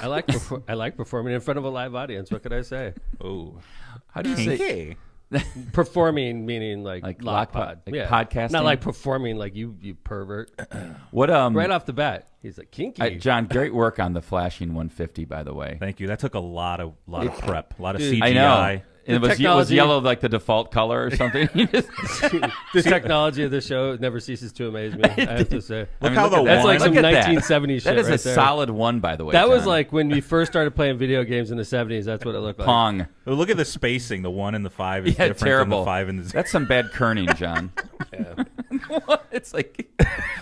I like performing in front of a live audience. What could I say? Oh, How do you say? Performing meaning like LOCPOD. like podcasting? Not like performing like you pervert. What right off the bat, he's like kinky. John, great work on the flashing 150, by the way. thank you. That took a lot of prep, a lot of Dude, CGI. I know. And was technology- yellow like the default color or something? The technology of the show never ceases to amaze me. I have to say. Look how the That's one- like some Look at that. 1970s shit. That is right a there. solid one, by the way. That was John. like when we first started playing video games in the 70s. That's what it looked like. Pong. Oh, look at the spacing. The 1 and the 5 is different terrible. than the 5 and the 0. That's some bad kerning, John. Yeah. It's like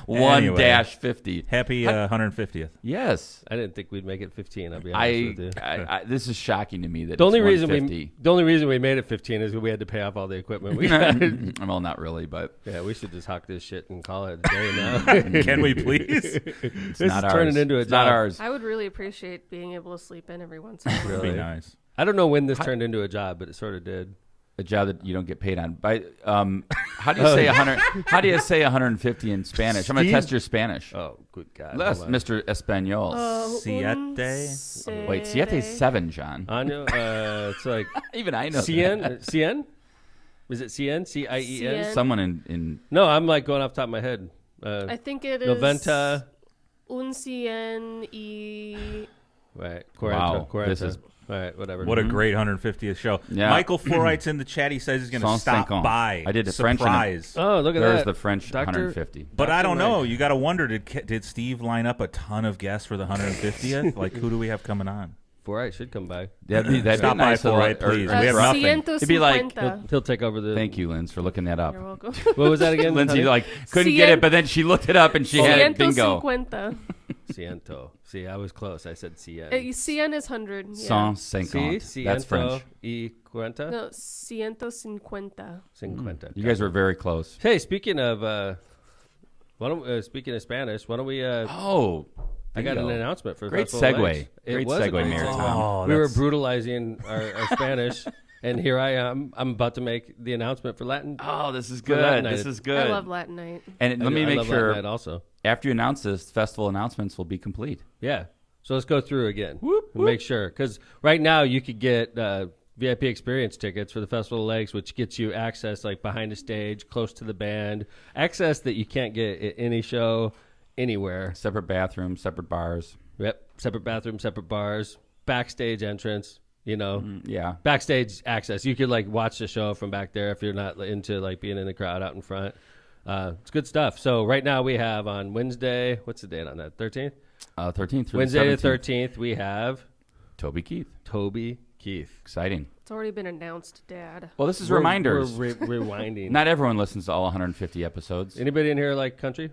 Anyway. 1-50. Happy 150th. Yes. I didn't think we'd make it 15. I'll be honest with you. I this is shocking to me that The only it's reason 150. the only reason we made it 15 is we had to pay off all the equipment we had. Well, not really, but Yeah, we should just hawk this shit and call it a day now. Can we please? This not is turning ours. into a It's not job. ours. I would really appreciate being able to sleep in every once in a while. That'd be Really? nice. I don't know when this turned into a job, but it sort of did. A job that you don't get paid on. By how do you say 100? How do you say 150 in Spanish? I'm going to Steve? test your Spanish. Oh, good God. Yes, Hold on. Mr. Espanol. Siete? Wait, siete is 7, John. Anya, it's like Even I know. Cien? that. Cien? Is it Cien? Cien? Cien. Someone in No, I'm like going off the top of my head. I think it is Noventa. un cien y... Right. Wow, Quarenta. this is- All right, whatever. What a great 150th show. Yeah. Michael Forite's in the chat. He says he's going to 150. stop by. I did a French and a- surprise. Oh, look at There's that. the French Doctor- 150. But I don't Dr. know. Mike. You got to wonder, did Steve line up a ton of guests for the 150th? Like, who do we have coming on? Four should come by. That'd be Stop by nice. for it, please. We have nothing. 150. It'd be like- He'll take over the. Thank you, Linz, for looking that up. You're welcome. What was that again? Lindsay honey? like couldn't get it, but then she looked it up and she had it. Bingo. 150. Ciento. See, I was close. I said cien. Cien is 100. Yeah. 150. Sí, That's ciento French. y cuarenta. No, 150. Cincuenta. You guys were very close. Hey, speaking of speaking of Spanish, why don't we? Oh, I got an bingo. announcement for Great Festival of segue. Lights. It Great was a segue, great Mayor segue. Tom. Oh, We were that's- brutalizing our Spanish, and here I am. I'm about to make the announcement for Latin. Oh, this is For Latin good. night. This is good. I love Latin night. And let me I make love Latin sure night also. after you announce this, festival announcements will be complete. Yeah. So let's go through again and make sure. Because right now you could get VIP experience tickets for the Festival of Lakes, which gets you access like behind the stage, close to the band, access that you can't get at any show anywhere. Separate bathrooms, separate bars. Yep. Separate bathrooms, separate bars, backstage entrance, Yeah. backstage access. You could like watch the show from back there if you're not into like being in the crowd out in front. It's good stuff. So right now we have on Wednesday, what's the date on that? 13th? 13th through Wednesday the the 17th. 13th, we have Toby Keith. Toby Keith. Exciting. It's already been announced, Dad. Well, this is reminders. We're rewinding. Not everyone listens to all 150 episodes. Anybody in here like country?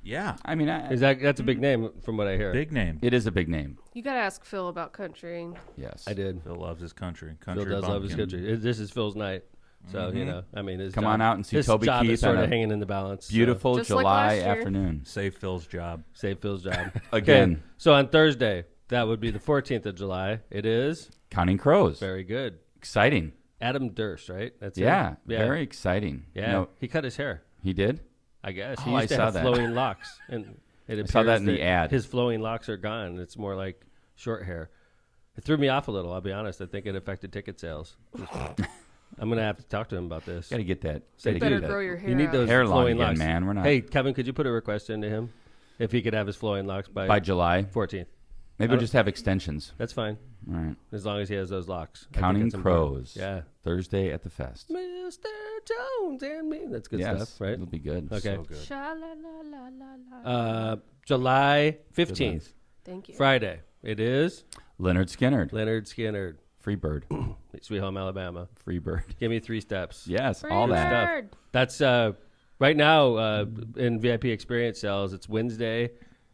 Yeah. I mean, That's a big name from what I hear. Big name. it is a big name. You got to ask Phil about country. Yes. I did. Phil loves his country. Phil Country does love his bumpkin. country. This is Phil's night. So, I mean, his Come job- on out and see his Toby job Keith is sort on of a hanging in the balance. so Beautiful Just like July last year. afternoon. Save Phil's job. Save Phil's job. Again. Okay, so on Thursday, that would be the 14th of July. It is Counting Crows. very good. Exciting. Adam Durst, right? That's Yeah, him? Yeah. very exciting. Yeah. You know, He cut his hair, he did? I guess. Oh, He used I to saw have that. flowing locks. And it saw that appears in the ad. His flowing locks are gone. It's more like short hair. It threw me off a little, I'll be honest. I think it affected ticket sales. I'm going to have to talk to him about this. Got to get that. Say, Gotta Better get grow that. your hair You need out. those Hair long flowing again, locks. man. We're not. Hey, Kevin, could you put a request into him if he could have his flowing locks by July. 14th? Maybe we'll just have extensions. That's fine, All right. as long as he has those locks. I think Counting it's important. Crows. Yeah. Thursday at the Fest. Mr. Jones and me. That's good yes, stuff, right? It'll be good. Okay. So good. Sha-la-la-la-la-la. July 15th, Thank you. Friday. It is Leonard Skinnerd. Leonard Skinner, Free Bird. Sweet Home Alabama. Free Bird. Give me 3 steps. Yes, all Free that. bird. That's right now in VIP experience sales. It's Wednesday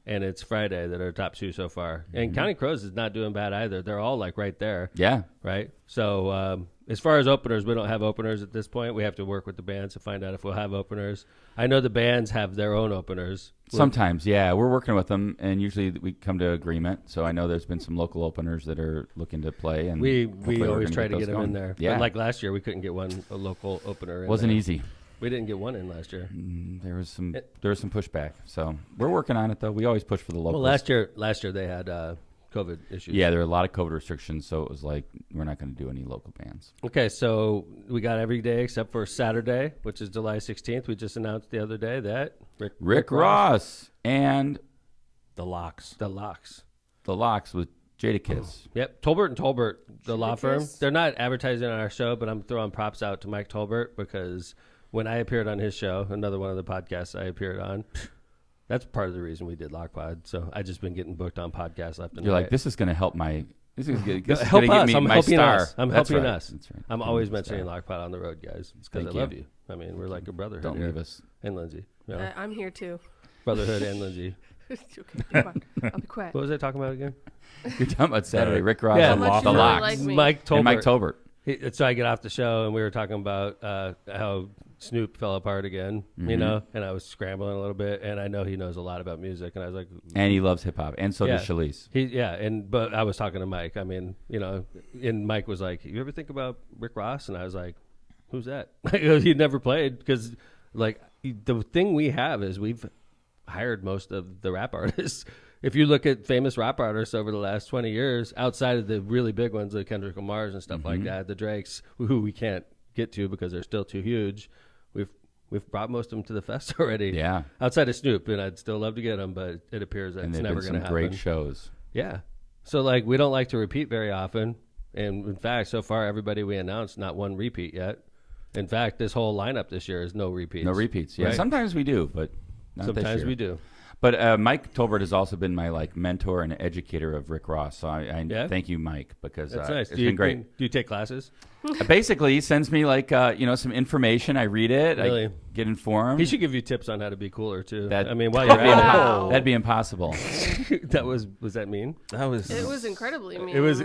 and it's Friday that are top 2 so far. And Counting Crows is not doing bad either. They're all like right there, Yeah. right? So as far as openers, we don't have openers at this point. We have to work with the bands to find out if we'll have openers. I know the bands have their own openers. Sometimes, yeah. We're working with them, and usually we come to agreement. So I know there's been some local openers that are looking to play. And We hopefully we're always gonna try to those get them in going. there. Yeah. But like last year, we couldn't get a local opener in. Wasn't there. easy. We didn't get one in last year. There was some pushback. So we're working on it, though. We always push for the locals. Well, last year they had COVID issues. Yeah, there are a lot of COVID restrictions, so it was like we're not going to do any local bands. Okay, so we got every day except for Saturday, which is July 16th. We just announced the other day that Rick Ross and The Locks. the Locks. the Locks with Jadakiss. Yep, Tolbert and Tolbert, the law firm. Jadakiss? They're not advertising on our show, but I'm throwing props out to Mike Tolbert because when I appeared on his show, another one of the podcasts I appeared on, that's part of the reason we did LOCPOD. So I just been getting booked on podcasts left and You're right. like, this is going to help my. This is going Help to us. get me I'm my helping star. us. I'm That's helping right. us. That's right. I'm Give always me the mentioning star. LOCPOD on the road, guys. It's because I Thank love you. you. I mean, we're like a brotherhood. Don't here. leave us. And Lindsay. You know, I'm here too. brotherhood and Lindsay. Okay, come on. I'll be quiet. What was I talking about again? You're talking about Saturday. Rick Ross Yeah. and How much the you really Locks. like me. Mike Tolbert. And Mike Tolbert. So I get off the show and we were talking about how Snoop fell apart again, you know, and I was scrambling a little bit, and I know he knows a lot about music, and I was like, And he loves hip hop. And so does Shalice. but I was talking to Mike. I mean, you know, and Mike was like, "You ever think about Rick Ross?" And I was like, "Who's that?" He'd never played because, like, the thing we have is we've hired most of the rap artists. If you look at famous rap artists over the last 20 years, outside of the really big ones like Kendrick Lamar's and stuff like that, the Drakes, who we can't get to because they're still too huge, we've brought most of them to the fest already. Yeah. Outside of Snoop, and I'd still love to get them, but it appears that And it's they've never been going to some happen. great shows. Yeah. So, like, we don't like to repeat very often. And, in fact, so far, everybody we announced, not one repeat yet. In fact, this whole lineup this year is no repeats. No repeats. Yeah. Right? Sometimes we do, but not this Sometimes year. we do. But Mike Tolbert has also been my mentor and educator of Rick Ross. So I Yeah? thank you, Mike, because That's nice. it's been great. Do you take classes? Basically, he sends me some information. I read it. Really? I get informed. He should give you tips on how to be cooler, too. That- I mean, while you're at Wow. That'd be impossible. it. Was that mean? That was. It was incredibly mean. It was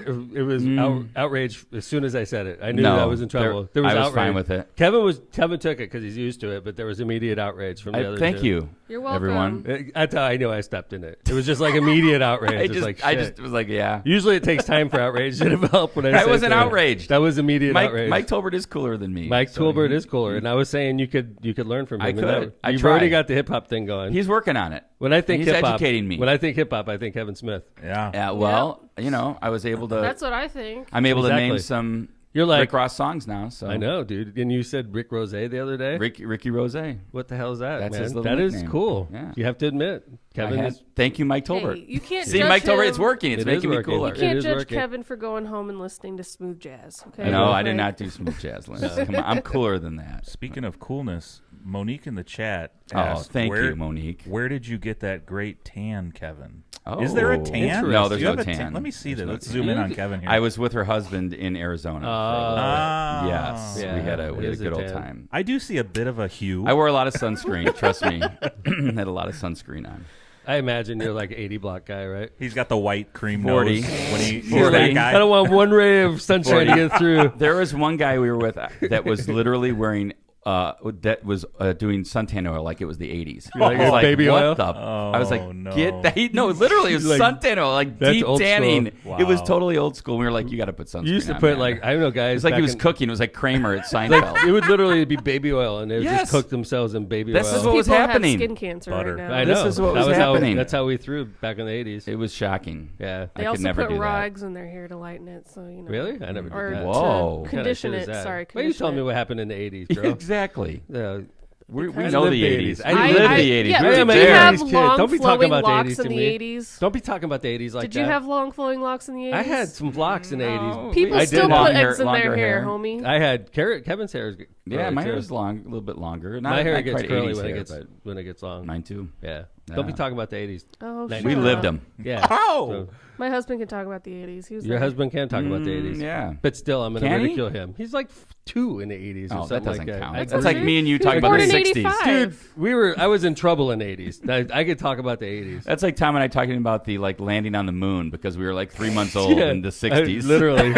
outrage as soon as I said it. I knew No, I was in trouble. There was I was outrage. fine with it. Kevin took it because he's used to it, but there was immediate outrage from the other Thank two. you. You're welcome. everyone. That's how I knew I stepped in it. It was just like immediate outrage. I just was like, yeah. Usually it takes time for outrage to develop. When I I say wasn't something. outraged. That was immediate outrage. Mike Tolbert is cooler than me. Mike so Tolbert is cooler, and I was saying you could learn from him. I and could. that- You've I already tried. got the hip hop thing going. He's working on it. When I think he's hip hop, educating me. When I think hip hop, I think Kevin Smith. Yeah. Yeah. Well, I was able to. That's what I think. I'm able to Exactly. name some You're like Rick Ross songs now. So I know, dude. And you said Rick Rose the other day. Ricky Rose. What the hell is that? That's man? his little That is nickname. cool. Yeah. You have to admit, Kevin is. Thank you, Mike Tolbert. Hey, you can't See, judge Mike Tolbert, him. it's working. It's It is making me working. cooler. You Can't It is judge working. Kevin for going home and listening to smooth jazz. Okay. No, I did Like, not do smooth jazz, Lindsay. Come on, I'm cooler than that. Speaking of coolness, Monique in the chat Oh, asked, thank where, you, Monique. Where did you get that great tan, Kevin? Oh, Is there a tan? No, there's Do you no have a tan. Let me see There's that. no Let's tan. zoom in on Kevin here. I was with her husband in Arizona. for a little bit. Ah. Yes, Yeah, we had it a is a good old tan. time. I do see a bit of a hue. I wore a lot of sunscreen. Trust me, had a lot of sunscreen on. I imagine you're like 80 block guy, right? He's got the white cream 40. nose when he's 40. that guy. I don't want one ray of sunshine to get through. There was one guy we were with that was literally wearing. That was doing suntan oil like it was the 80s. Like I was like, baby what oil? the? I was like, no. get that? No, literally, it was Like, suntan oil, like that's deep old school. tanning. It was Wow. totally old school. We were like, you got to put sunscreen. You used to on, put man. like I don't know It guys. was like back he was in- cooking. It was like Kramer at Seinfeld. It would literally be baby oil, and they would Yes. just cook themselves in baby This oil. is what was people have happening. skin cancer Butter. right now. I know. This is what that was how, happening. That's how we threw back in the 80s. It was shocking. Yeah. They I also could never put do raw that. eggs in their hair to lighten it, so you know. Really? I never Or did that. Whoa. to Kinda condition shit is it. that? Sorry, Why are you telling me condition what happened in the 80s, bro? Exactly. Yeah. We I know lived the 80s. I I lived lived the the 80s. Yeah, We were I am did a you there. have 80s kid. long Don't be talking flowing about the locks 80s in to the me. 80s? Don't be talking about the 80s like Did that. you have long flowing locks in the 80s? I had some flocks in the 80s. People I still did put have eggs in longer their hair, hair. homie. I had Kevin's hair is Yeah, curly, my hair too. is long, a little bit longer. Not, My hair not gets quite curly 80s when it hair, gets but when it gets long. mine too. Yeah. Yeah. Don't be talking about the 80s. Oh, We shut We up. lived them. Yeah. Oh! My husband can talk about the 80s. He was Your there. husband can talk about the 80s. Yeah. But still, I'm going to Can he? ridicule him. He's like 2 in the 80s or Oh, something that doesn't like that. count. I That's agree. like me and you He was talking about born the in 60s. 85. Dude, I was in trouble in the 80s. I could talk about the 80s. That's like Tom and I talking about the landing on the moon because we were like 3 months old in the 60s. Literally.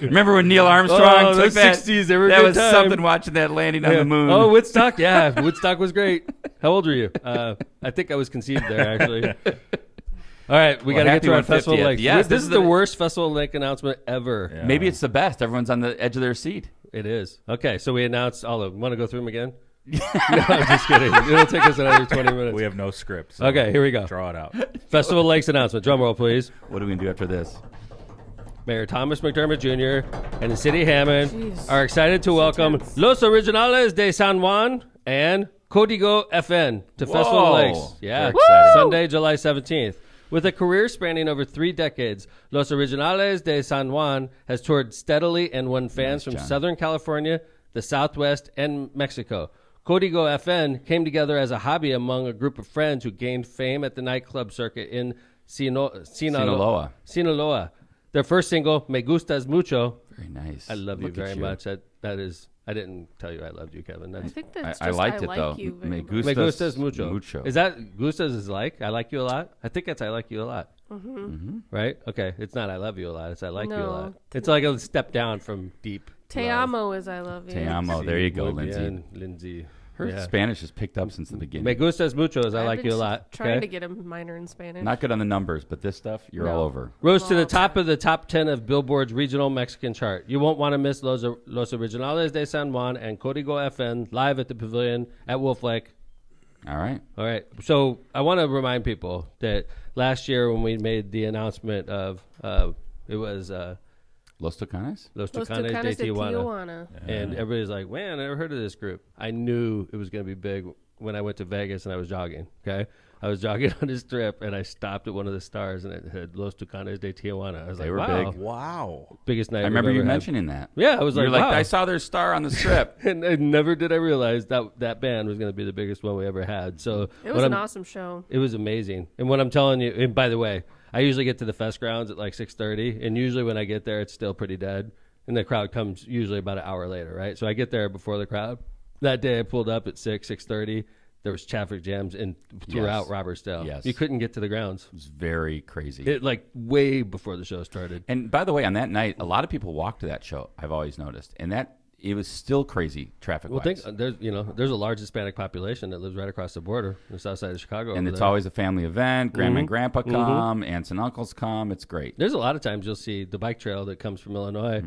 Remember when Neil Armstrong Oh, took the that? 60s, they were a that good was time. something watching that landing on Yeah. the moon. Oh, Woodstock? Yeah, Woodstock was great. How old are you? I think I was conceived there, actually. All right, we Well, got to get happy to our 150th. Festival Lake. Yes, this is the worst Festival Lake announcement ever. Yeah. Maybe it's the best. Everyone's on the edge of their seat. It is. Okay, so we announced all of them. Want to go through them again? No, I'm just kidding. It'll take us another 20 minutes. We have no script. So Okay, here we go. Draw it out. Festival Lakes announcement. Drum roll, please. What are we gonna do after this? Mayor Thomas McDermott Jr. and the City of Hammond Jeez. are excited to welcome tense. Los Originales de San Juan and Código FN to Festival Whoa. Lakes. Yeah, Very exciting. Sunday, July 17th. With a career spanning over 3 decades, Los Originales de San Juan has toured steadily and won fans from John. Southern California, the Southwest, and Mexico. Código FN came together as a hobby among a group of friends who gained fame at the nightclub circuit in Sinaloa. Sinaloa. Their first single, Me Gustas Mucho. Very nice. I love you Look at very much. That is. I didn't tell you I loved you, Kevin. I That's think that's just I liked it like though. you very Me much. gustas, Me Gustas Mucho. mucho. Is that Gustas is like I like you a lot? I think that's I like you a lot. Right? Okay. It's not I love you a lot. It's I like you a No. lot. It's like a step down from deep. Te amo is I love you. Te amo. There you go, Muy Lindsay. bien, Lindsay. Her Yeah. Spanish has picked up since the beginning. Me Gustas Mucho is I I've like been you a lot. Trying okay? to get a minor in Spanish. Not good on the numbers, but this stuff, you're No. all over. Rose to the Well, top of the top 10 of Billboard's regional Mexican chart. You won't want to miss Los Originales de San Juan and Código FN live at the Pavilion at Wolf Lake. All right. All right. So I want to remind people that last year when we made the announcement of it was Los Tucanes? Los Los Tucanes de Tucanes de Tijuana. Tijuana. And everybody's like, man, I never heard of this group. I knew it was going to be big when I went to Vegas and I was jogging. Okay. I was jogging on a strip and I stopped at one of the stars and it had Los Tucanes de Tijuana. I was They like, were wow. big. Wow. Biggest night I remember we've you ever had. mentioning that. Yeah. I was You're like, like, wow. I saw their star on the strip. And never did I realize that band was going to be the biggest one we ever had. So It was what an I'm- awesome show. It was amazing. And what I'm telling you, and by the way, I usually get to the fest grounds at like 6:30, and usually when I get there, it's still pretty dead, and the crowd comes usually about an hour later, right? So I get there before the crowd. That day I pulled up at 6:30. There was traffic jams throughout Yes. Robertsdale. Yes. You couldn't get to the grounds. It was very crazy. It like way before the show started. And by the way, on that night, a lot of people walked to that show. I've always noticed, and that it was still crazy traffic. Well, there's a large Hispanic population that lives right across the border on the south side of Chicago. and over it's there. always a family event. Grandma and Mhm. grandpa come, aunts and uncles come. It's great. There's a lot of times you'll see the bike trail that comes from Illinois.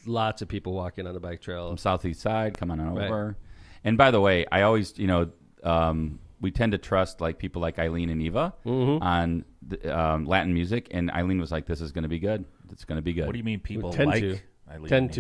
Lots of people walking on the bike trail. From southeast side, come on Right. over. And by the way, I always, we tend to trust like people like Eileen and Eva on the, Latin music, and Eileen was like, "This is going to be good. It's going to be good." What do you mean people Tend like to. Eileen? Tend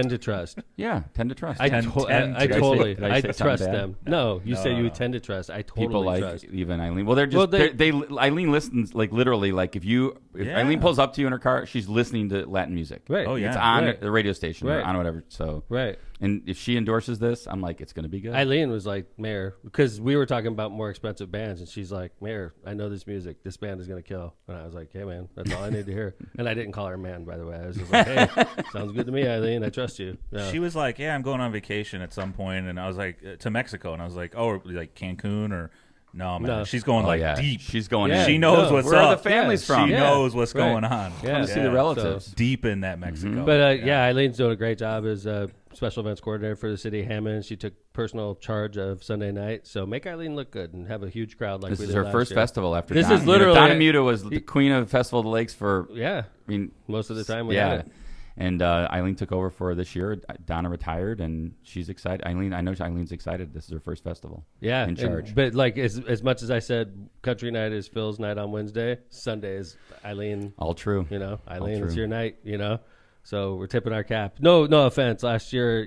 to trust. Yeah, tend to trust. I Tend totally Did I say something trust bad? them. No, you say no, you no. tend to trust. I totally People like trust. Eva and Eileen. Well, they're just Well, they Eileen listens like literally like if Yeah. Eileen pulls up to you in her car, she's listening to Latin music. Right. Oh, yeah. It's on Right. the radio station or Right. on whatever. So Right. and if she endorses this, I'm like, it's going to be good. Eileen was like, Mayor, because we were talking about more expensive bands, and she's like, Mayor, I know this music. This band is going to kill. And I was like, hey, man, that's all I need to hear. And I didn't call her man, by the way. I was just like, hey, sounds good to me, Eileen. I trust you. Yeah. She was like, "Yeah, I'm going on vacation at some point," and I was like, "To Mexico," and I was like, "Oh, like Cancun or no, man, No. she's going Oh, like yeah. deep. She's going Yeah. in. She knows No. what's Where up. are the families Yeah, from? She Yeah. knows what's Right. going on. Yeah. Come to see the relatives. Deep in that Mexico. But Eileen's doing a great job as a special events coordinator for the city of Hammond. She took personal charge of Sunday night. So make Eileen look good and have a huge crowd like This we is did her last first year. festival after This Donna. is literally- Donna Muta was the queen of Festival of the Lakes for, Yeah, I mean, most of the time we had it. And Eileen took over for this year. Donna retired, and she's excited. I know Eileen's excited. This is her first festival. Yeah, in and- charge. but like as much as I said, country night is Phil's night on Wednesday. Sunday is Eileen. All true. You know, Eileen, it's true. your night. You know, so we're tipping our cap. No offense. Last year,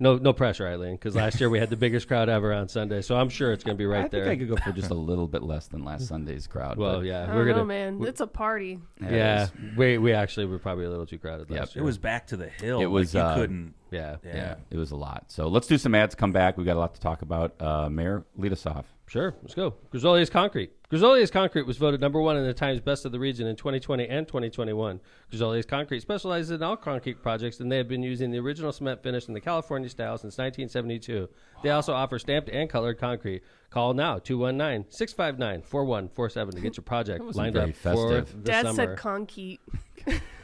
no pressure, Eileen, because last year we had the biggest crowd ever on Sunday. So I'm sure it's going to be right I there. think I could go for just a little bit less than last Sunday's crowd. well, but yeah, I we're don't gonna. know, man. It's a party. it Yeah, is. we actually were probably a little too crowded last it year. was back to the hill. It was, Like, you couldn't. Yeah. Yeah, it was a lot. So let's do some ads. Come back. We got a lot to talk about. Mayor, lead us off. Sure, let's go. Grazolius Concrete. Grazolius Concrete was voted #1 in the Times Best of the Region in 2020 and 2021. Grazolius Concrete specializes in all concrete projects, and they have been using the original cement finish in the California style since 1972. They also offer stamped and colored concrete. Call now, 219-659-4147 to get your project wasn't lined very up for festive. the Dad summer. said concrete.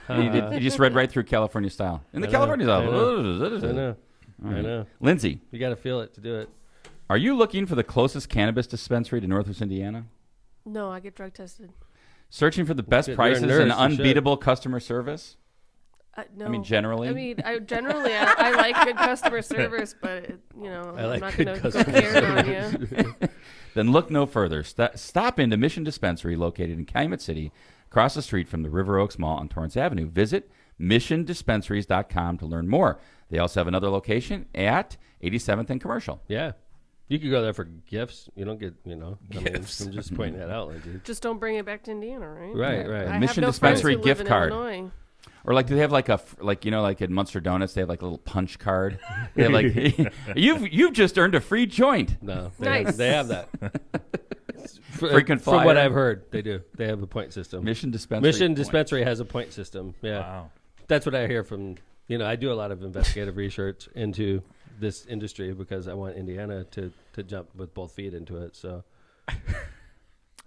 You just read right through California style. In the California I style. I know. Lindsay, You got to feel it to do it. are you looking for the closest cannabis dispensary to Northwest Indiana? No, I get drug tested. Searching for the best You're a prices nurse, and you should. unbeatable customer service? No. I mean, generally. I mean, I like good customer service, but I like I'm not good going to go customer Karen on you. Then look no further. Stop into Mission Dispensary, located in Calumet City, across the street from the River Oaks Mall on Torrance Avenue. Visit missiondispensaries.com to learn more. They also have another location at 87th and Commercial. Yeah. You could go there for gifts. You don't get, Gifts. I'm just pointing that out, Lindsay. Just don't bring it back to Indiana, right? Right, right. I Mission have no Dispensary friends who live gift in card. Illinois. Or like, do they have like like at Munster Donuts, they have like a little punch card. They have like, you've just earned a free joint. No, Nice. they have that. Frequent From what flyer. I've heard, they do. They have a point system. Mission Dispensary. Mission points. Dispensary has a point system. Yeah, Wow. that's what I hear from. I do a lot of investigative research into this industry because I want Indiana to jump with both feet into it. So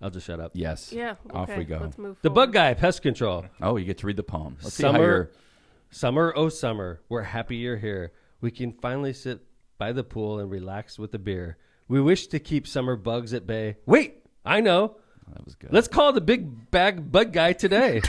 I'll just shut up. Yes. Yeah. Off okay, we go. Let's move The forward. Bug Guy Pest Control. Oh, you get to read the poem. Let's see how Summer, you're. summer, oh summer, we're happy you're here. We can finally sit by the pool and relax with a beer. We wish to keep summer bugs at bay. Wait, I know. That was good. Let's call the big bag bug guy today.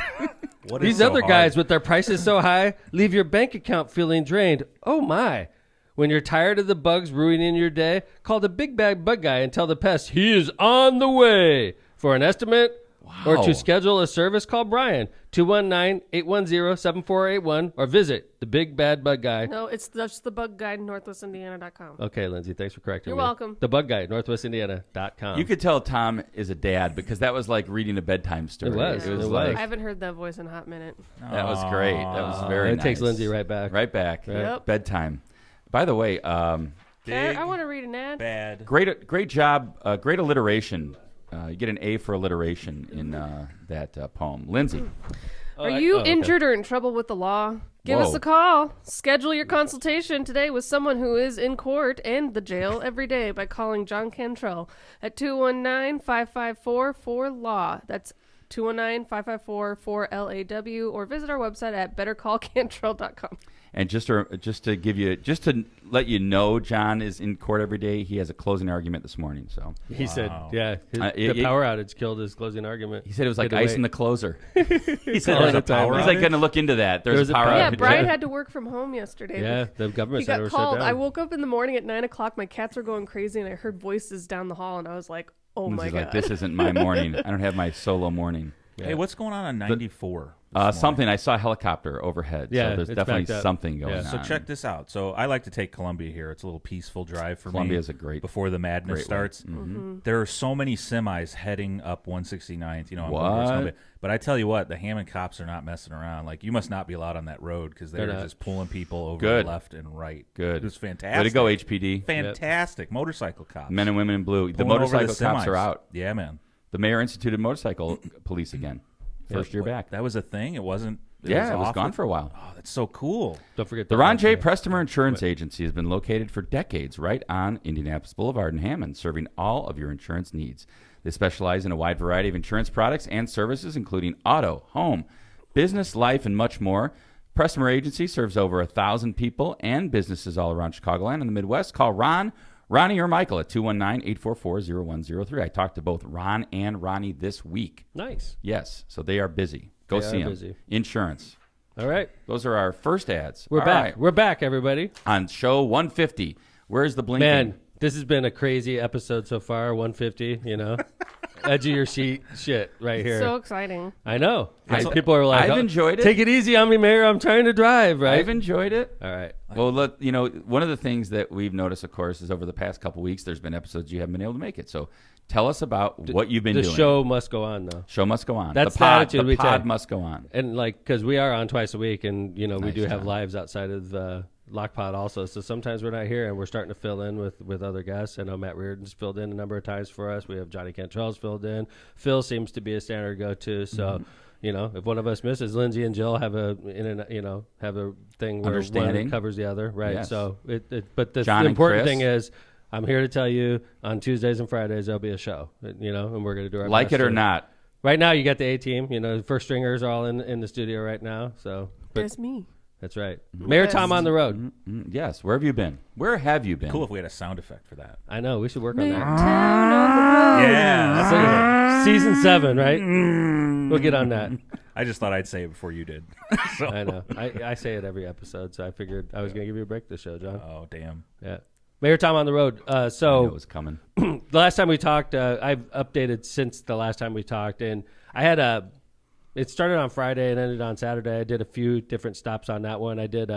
What is These so other hard? guys with their prices so high leave your bank account feeling drained. Oh my. When you're tired of the bugs ruining your day, call the big bag bug guy and tell the pest he is on the way. For an estimate or to schedule a service, call Brian, 219-810-7481, or visit the Big Bad Bug Guy. No, it's just the bug guide, northwestindiana.com. Okay, Lindsay, thanks for correcting You're me. welcome. The Bug Guy, northwestindiana.com. You could tell Tom is a dad because that was like reading a bedtime story. It was. It was It like was. I haven't heard that voice in a hot minute. that was great. That was very It nice. takes Lindsay right back. Right back. Yep. Bedtime. By the way, Okay, Big, I want to read an ad. bad. great job, great alliteration. You get an A for alliteration in that poem. Lindsay. Are you injured or in trouble with the law? Give us Whoa. a call. Schedule your consultation today with someone who is in court and the jail every day by calling John Cantrell at 219-554-4LAW. That's 219-554-4LAW, or visit our website at bettercallcantrell.com. And just to let you know, John is in court every day. He has a closing argument this morning. So He said, yeah, it- power outage killed his closing argument. he said it was like Had to ice wait. in the closer. He said All there's the a time. power He's like outage? going to look into that. There was There's a a power power Yeah, outage. Brian had to work from home yesterday. Yeah, the government He center got was shut called. down. I woke up in the morning at 9 o'clock. My cats were going crazy, and I heard voices down the hall, and I was like, oh my He's God. like, this isn't my morning. I don't have my solo morning. Hey, what's going on 94? Something. I saw a helicopter overhead. Yeah, so there's it's definitely backed up. something going Yeah. on. So check this out. So I like to take Columbia here. It's a little peaceful drive for Columbia me. is a great- before the madness great way. starts. There are so many semis heading up 169th. On What? towards Columbia. But I tell you what, the Hammond cops are not messing around. Like, you must not be allowed on that road because they're They're not. just pulling people over Good. left and right. Good. It was fantastic. Way to go, HPD. Fantastic motorcycle cops. Men and women in blue. The Pulling over motorcycle cops semis. are out. Yeah, man. The mayor instituted motorcycle police again. First year back. That was a thing. It wasn't. It was awful. gone for a while. Oh, that's so cool. Don't forget The that Ron one. J. Prestmer Insurance Agency has been located for decades right on Indianapolis Boulevard in Hammond, serving all of your insurance needs. They specialize in a wide variety of insurance products and services, including auto, home, business, life, and much more. Prestmer Agency serves over 1,000 people and businesses all around Chicagoland and the Midwest. Call Ron, Ronnie, or Michael at 219-844-0103. I talked to both Ron and Ronnie this week. Nice. Yes, so they are busy. Go They see are them. busy. Insurance. All right. Those are our first ads. We're All back. right. We're back, everybody. On show 150. Where's the blinking? Man, this has been a crazy episode so far, 150, Edge of your seat shit right here. So exciting. I know. People are like, I've enjoyed it. Take it easy on me, Mayor. I'm trying to drive, right? I've enjoyed it. All right. Well, one of the things that we've noticed, of course, is over the past couple weeks, there's been episodes you haven't been able to make it. So tell us about what you've been The doing. show must go on, though. Show must go on. That's the the pod, attitude the we pod take. must go on. And because we are on twice a week, and we Nice, do have John. lives outside of LOCPOD also. So sometimes we're not here, and we're starting to fill in with other guests. I know Matt Reardon's filled in a number of times for us. We have Johnny Cantrell's filled in. Phil seems to be a standard go-to. So if one of us misses, Lindsay and Jill have a thing where Understanding. one covers the other, right? Yes. So but the John and important Chris. thing is, I'm here to tell you on Tuesdays and Fridays there'll be a show, and we're going to do our Like best it or to- not. Right now, you got the A team. The first stringers are all in the studio right now. So, but There's me. that's right. Mayor Yes. Tom on the road. Yes. Where have you been? Where have you been? Cool if we had a sound effect for that. I know. We should work on that. Yeah. So, season 7, right? We'll get on that. I just thought I'd say it before you did. So. I know. I say it every episode, so I figured I was going to give you a break this show, John. Oh, damn. Yeah. Mayor Tom on the road. I So knew it was coming. the last time we talked, I've updated since the last time we talked, and I had it started on Friday and ended on Saturday. I did a few different stops on that one. I did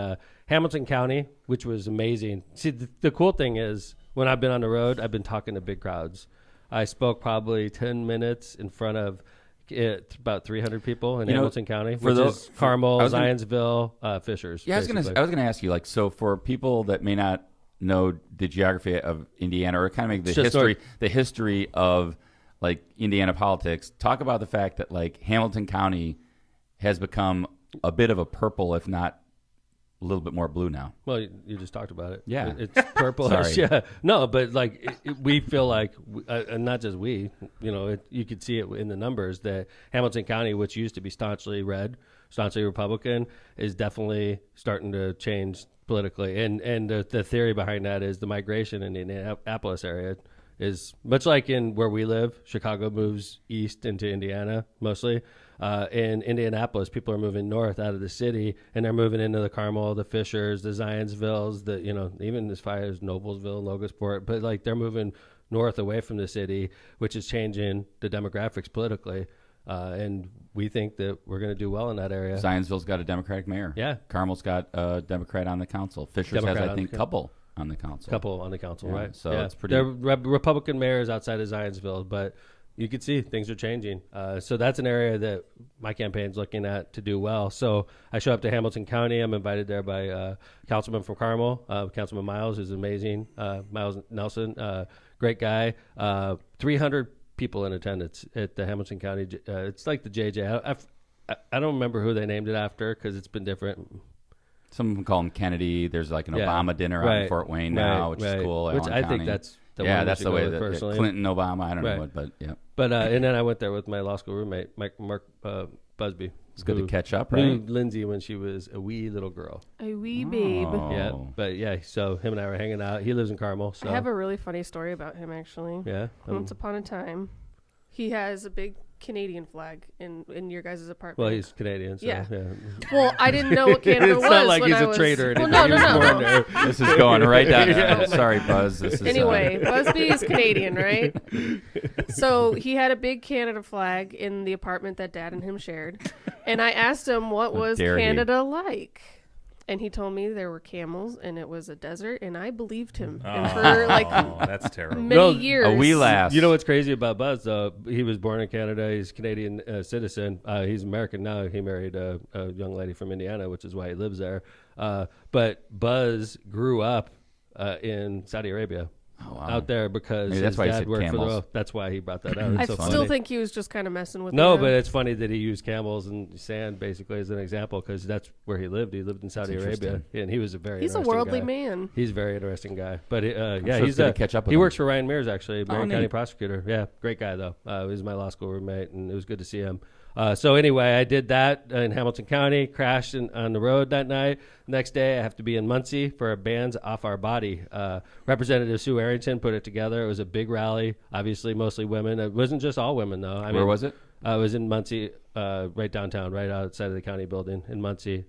Hamilton County, which was amazing. See, the cool thing is when I've been on the road, I've been talking to big crowds. I spoke probably 10 minutes in front of about 300 people in Hamilton County, which is Carmel, Zionsville, Fishers. Yeah, I was gonna ask you, like, so for people that may not know the geography of Indiana, or kind of make the history of like Indiana politics, talk about the fact that like Hamilton County has become a bit of a purple, if not a little bit more blue now. Well, you just talked about it. Yeah. It's purplish. Yeah. No, but like we feel like, and not just we, you could see it in the numbers that Hamilton County, which used to be staunchly red, staunchly Republican, is definitely starting to change politically. And the theory behind that is the migration in the Indianapolis area is much like in where we live. Chicago moves east into Indiana mostly. In Indianapolis, people are moving north out of the city, and they're moving into the Carmel, the Fishers, the Zionsvilles, even as far as Noblesville, Logosport. But like they're moving north away from the city, which is changing the demographics politically. And we think that we're going to do well in that area. Zionsville's got a Democratic mayor. Yeah. Carmel's got a Democrat on the council. Fishers has, I think, couple on the council. Yeah, right? So it's pretty. They're Republican mayors outside of Zionsville, but you can see things are changing. So that's an area that my campaign's looking at to do well. So I show up to Hamilton County. I'm invited there by Councilman from Carmel, Councilman Miles, who's amazing. Miles Nelson, great guy. 300 people in attendance at the Hamilton County. It's like the JJ. I don't remember who they named it after because it's been different. Some of them call him Kennedy. There's like an Obama dinner out in Fort Wayne now, which is cool. Which I think that's the one that's the way that personally. Clinton, Obama, I don't know what, but yeah. But and then I went there with my law school roommate, Mark Busby. It's good to catch up, right? Knew Lindsay when she was a wee little girl. A wee babe. Yeah, but yeah, so him and I were hanging out. He lives in Carmel. So. I have a really funny story about him, actually. Yeah. Once upon a time, he has a big Canadian flag in your guys' apartment. Well, he's Canadian, so yeah. Well, I didn't know what Canada was. It's not like when he's I a was... traitor. Well, no. This is going right down. Sorry, Buzz. This is anyway. Busby is Canadian, right? So he had a big Canada flag in the apartment that Dad and him shared, and I asked him what was Canada like. And he told me there were camels and it was a desert, and I believed him. And for that's terrible. Many years. A wee lass. You know what's crazy about Buzz, though? He was born in Canada. He's a Canadian citizen. He's American now. He married a young lady from Indiana, which is why he lives there. But Buzz grew up in Saudi Arabia. Oh, wow. Out there because maybe his that's why dad worked for camels. That's why he brought that out. I so still think he was just kind of messing with No, but it's funny that he used camels and sand basically as an example because that's where he lived. He lived in Saudi Arabia, and he was he's a worldly guy. Man. He's a very interesting guy. But he's to catch up with he him. works for Ryan Mears actually, Marion County neat. prosecutor. Yeah, great guy though. He was my law school roommate, and it was good to see him. So anyway, I did that in Hamilton County, crashed on the road that night. Next day, I have to be in Muncie for a Bands Off Our Body. Representative Sue Arrington put it together. It was a big rally, obviously mostly women. It wasn't just all women, though. Where was it? It was in Muncie, right downtown, right outside of the county building in Muncie.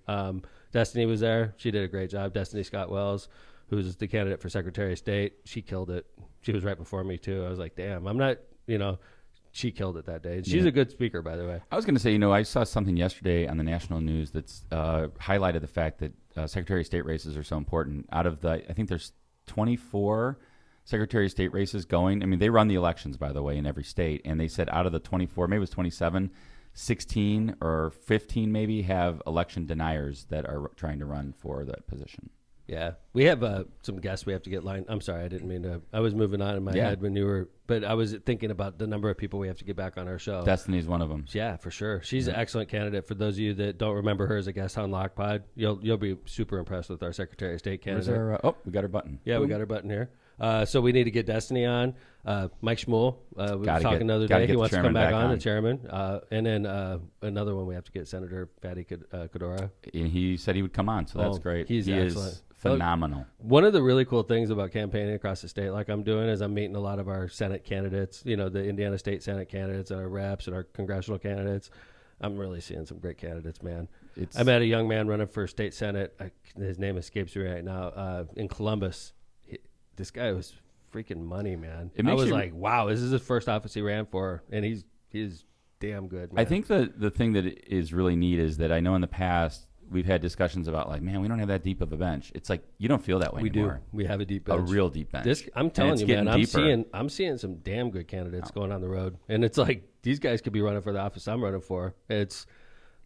Destiny was there. She did a great job. Destiny Scott Wells, who's the candidate for Secretary of State. She killed it. She was right before me, too. I was like, damn, I'm not, She killed it that day. She's a good speaker, by the way. I was going to say, I saw something yesterday on the national news that's highlighted the fact that Secretary of State races are so important. Out of I think there's 24 Secretary of State races going. I mean, they run the elections, by the way, in every state. And they said out of the 24, maybe it was 27, 16 or 15 maybe have election deniers that are trying to run for that position. Yeah, we have some guests we have to get lined. I'm sorry, I didn't mean to. I was moving on in my head when you were, but I was thinking about the number of people we have to get back on our show. Destiny's one of them. Yeah, for sure. She's an excellent candidate. For those of you that don't remember her as a guest on LOCPOD, you'll be super impressed with our Secretary of State candidate. We got her button. Yeah, we got her button here. So we need to get Destiny on. Mike Schmuel, we were talking the other day. He wants to come back on, the chairman. And then another one we have to get Senator Fatty Cadora. And he said he would come on, so that's great. He excellent. Phenomenal. One of the really cool things about campaigning across the state, like I'm doing, is I'm meeting a lot of our Senate candidates, the Indiana State Senate candidates and our reps and our congressional candidates. I'm really seeing some great candidates, man. I met a young man running for state senate. His name escapes me right now. In Columbus, this guy was freaking money, man. I was like, wow, this is his first office he ran for, and he's damn good, man. I think the thing that is really neat is that I know in the past we've had discussions about like, man, we don't have that deep of a bench. It's like you don't feel that way anymore. We have a deep bench. A real deep bench. I'm telling you, man, I'm seeing some damn good candidates going on the road, and it's like these guys could be running for the office I'm running for. It's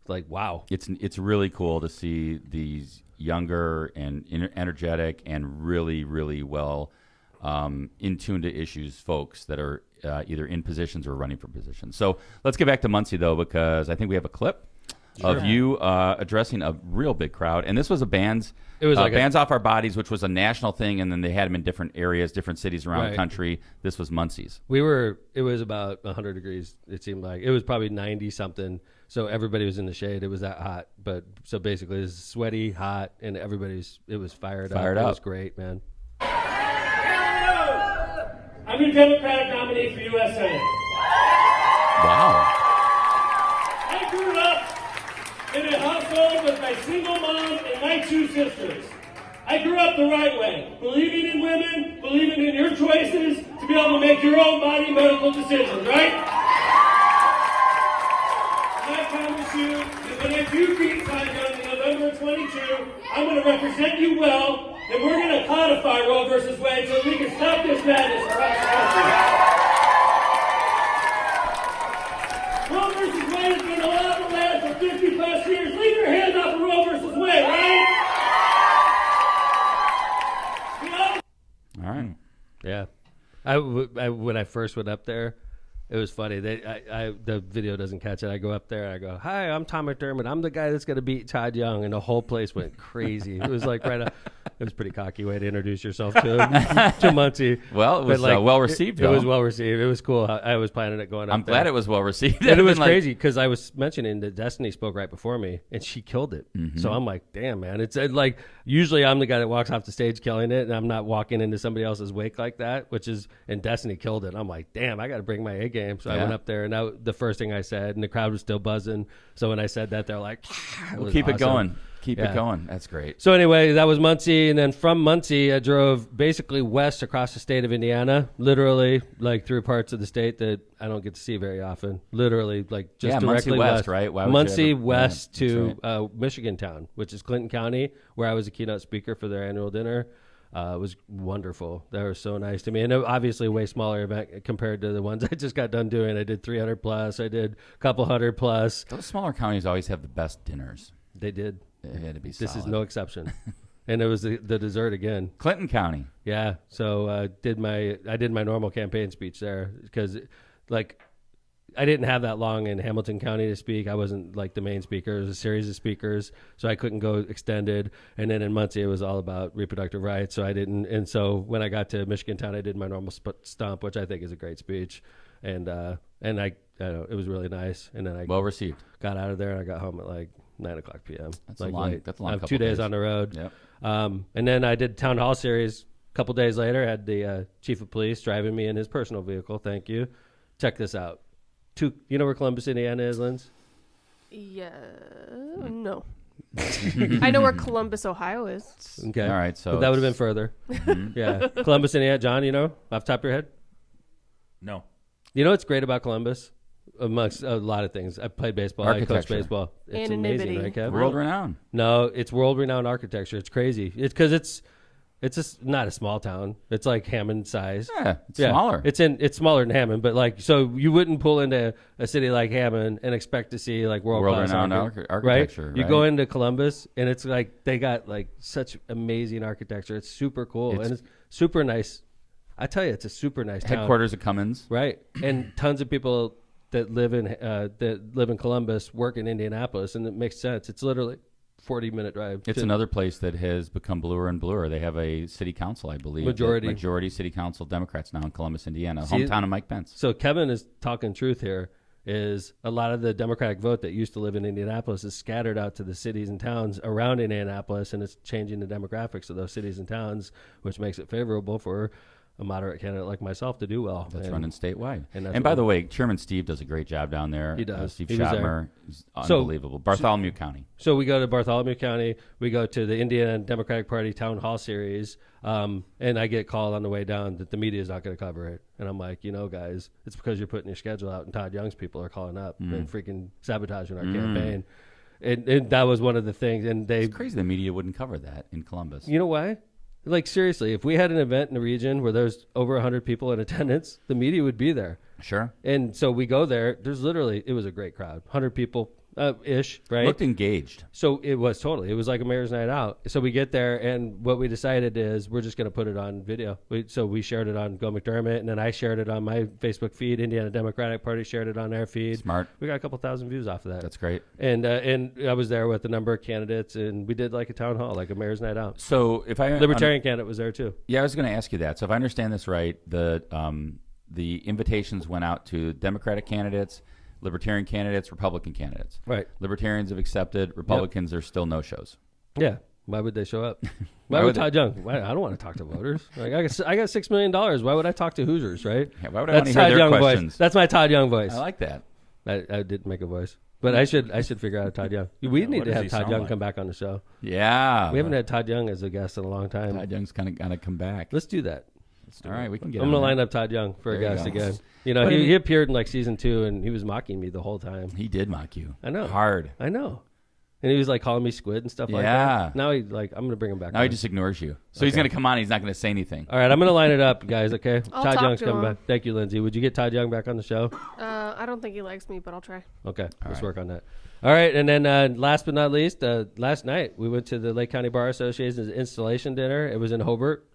like, wow. It's really cool to see these younger and energetic and really, really well in tune to issues folks that are either in positions or running for positions. So let's get back to Muncie, though, because I think we have a clip of you addressing a real big crowd. And this was a Bands Off Our Bodies, which was a national thing, and then they had them in different areas, different cities around the country. This was Muncie's. It was about 100 degrees, it seemed like. It was probably 90-something, so everybody was in the shade. It was that hot. But so basically, it was sweaty, hot, and it was fired up. It was great, man. I'm your Democratic nominee for U.S. Senate. Wow. I grew up in a household with my single mom and my 2 sisters. I grew up the right way, believing in women, believing in your choices to be able to make your own body medical decisions, right? And I promise you that when I do beat Todd Young in November 22, I'm going to represent you well. And we're going to codify Roe versus Wade so we can stop this madness across the country. Roe versus Wade has been allowed to last for 50 plus years. Leave your hands off of Roe versus Wade, right? All right. Yeah. When I first went up there, it was funny. The video doesn't catch it. I go up there and I go, "Hi, I'm Tom McDermott. I'm the guy that's going to beat Todd Young," and the whole place went crazy. It was like it was a pretty cocky way to introduce yourself to Muncie. Well, it was well received. It was well received. It was cool. I was planning it going up. I'm glad it was well received. And it was crazy because I was mentioning that Destiny spoke right before me, and she killed it. Mm-hmm. So I'm like, damn, man. It's like usually I'm the guy that walks off the stage killing it, and I'm not walking into somebody else's wake like that. And Destiny killed it. I'm like, damn, I got to bring my A game. So I went up there, and the first thing I said, and the crowd was still buzzing. So when I said that, they're like, "We'll keep it going. Keep it going." That's great. So anyway, that was Muncie, and then from Muncie, I drove basically west across the state of Indiana, literally like through parts of the state that I don't get to see very often. Literally, like just directly Muncie west, right? Muncie west to Michigan Town, which is Clinton County, where I was a keynote speaker for their annual dinner. It was wonderful. They were so nice to me. And obviously a way smaller event compared to the ones I just got done doing. I did 300 plus. I did a couple 100 plus. Those smaller counties always have the best dinners. They did. It had to be This solid. is no exception. And it was the dessert again. Clinton County. Yeah. So I did my normal campaign speech there because I didn't have that long in Hamilton County to speak. I wasn't like the main speaker. It was a series of speakers, so I couldn't go extended. And then in Muncie, it was all about reproductive rights, so I didn't. And so when I got to Michigan Town, I did my normal stump, which I think is a great speech. And I know, it was really nice. And then I well received. Got out of there, and I got home at like 9:00 p.m. That's like a long. late. That's a long. I have 2 days on the road. Yep. And then I did town hall series. A couple days later, I had the chief of police driving me in his personal vehicle. Thank you. Check this out. You know where Columbus, Indiana is, Linz? Yeah. No. I know where Columbus, Ohio is. Okay. All right. So but that would have been further. Yeah. Columbus, Indiana. John, you know, off the top of your head? No. You know what's great about Columbus? Amongst a lot of things. I played baseball. I coached baseball. It's amazing, right, Kev? World renowned. No, it's world renowned architecture. It's crazy. It's because it's not a small town. It's like Hammond size. Yeah, it's smaller. It's smaller than Hammond, but like so you wouldn't pull into a city like Hammond and expect to see like world renowned architecture. Right? You go into Columbus and it's like they got like such amazing architecture. It's super cool and it's super nice. I tell you, it's a super nice town. Headquarters of Cummins, right? And tons of people that live in Columbus work in Indianapolis, and it makes sense. It's literally 40-minute drive. It's another place that has become bluer and bluer. They have a city council, I believe. Majority city council Democrats now in Columbus, Indiana, hometown of Mike Pence. So Kevin is talking truth here. Is a lot of the Democratic vote that used to live in Indianapolis is scattered out to the cities and towns around Indianapolis, and it's changing the demographics of those cities and towns, which makes it favorable for a moderate candidate like myself to do well. That's running statewide. And by the way, Chairman Steve does a great job down there. He does. Steve He was Schottmer is unbelievable. Bartholomew County. So we go to Bartholomew County. We go to the Indiana Democratic Party Town Hall Series. And I get called on the way down that the media is not going to cover it. And I'm like, guys, it's because you're putting your schedule out and Todd Young's people are calling up and freaking sabotaging our campaign. And that was one of the things. And It's crazy the media wouldn't cover that in Columbus. You know why? Like, seriously, if we had an event in the region where there's over 100 people in attendance, the media would be there. Sure. And so we go there. There's literally, it was a great crowd, 100 people ish, right? Looked engaged. So it was totally. It was like a mayor's night out. So we get there, and what we decided is we're just going to put it on video. So we shared it on Go McDermott, and then I shared it on my Facebook feed. Indiana Democratic Party shared it on their feed. Smart. We got a couple thousand views off of that. That's great. And I was there with a number of candidates, and we did like a town hall, like a mayor's night out. So if I Libertarian candidate was there too. Yeah, I was going to ask you that. So if I understand this right, the invitations went out to Democratic candidates, Libertarian candidates, Republican candidates. Right. Libertarians have accepted. Republicans are still no-shows. Yeah. Why would they show up? Why would Todd Young? I don't want to talk to voters. Like I got $6 million. Why would I talk to Hoosiers, right? Yeah, why would I want to hear their Young questions? Voice. That's my Todd Young voice. I like that. I didn't make a voice. But I should figure out a Todd Young. We need to have Todd Young come back on the show. Yeah. We haven't had Todd Young as a guest in a long time. Todd Young's kind of got to come back. Let's do that. All right, we can get I'm going to line up Todd Young for a guest again. He appeared in like season 2, and he was mocking me the whole time. He did mock you. I know. Hard. I know. And he was like calling me squid and stuff like that. Now I'm going to bring him back. Now he just ignores you. So he's going to come on and he's not going to say anything. All right, I'm going to line it up, guys, okay? I'll Todd talk Young's to coming him. back. Thank you, Lindsay. Would you get Todd Young back on the show? I don't think he likes me, but I'll try. Okay, let's work on that. All right, and then last but not least, last night we went to the Lake County Bar Association's installation dinner. It was in Hobart,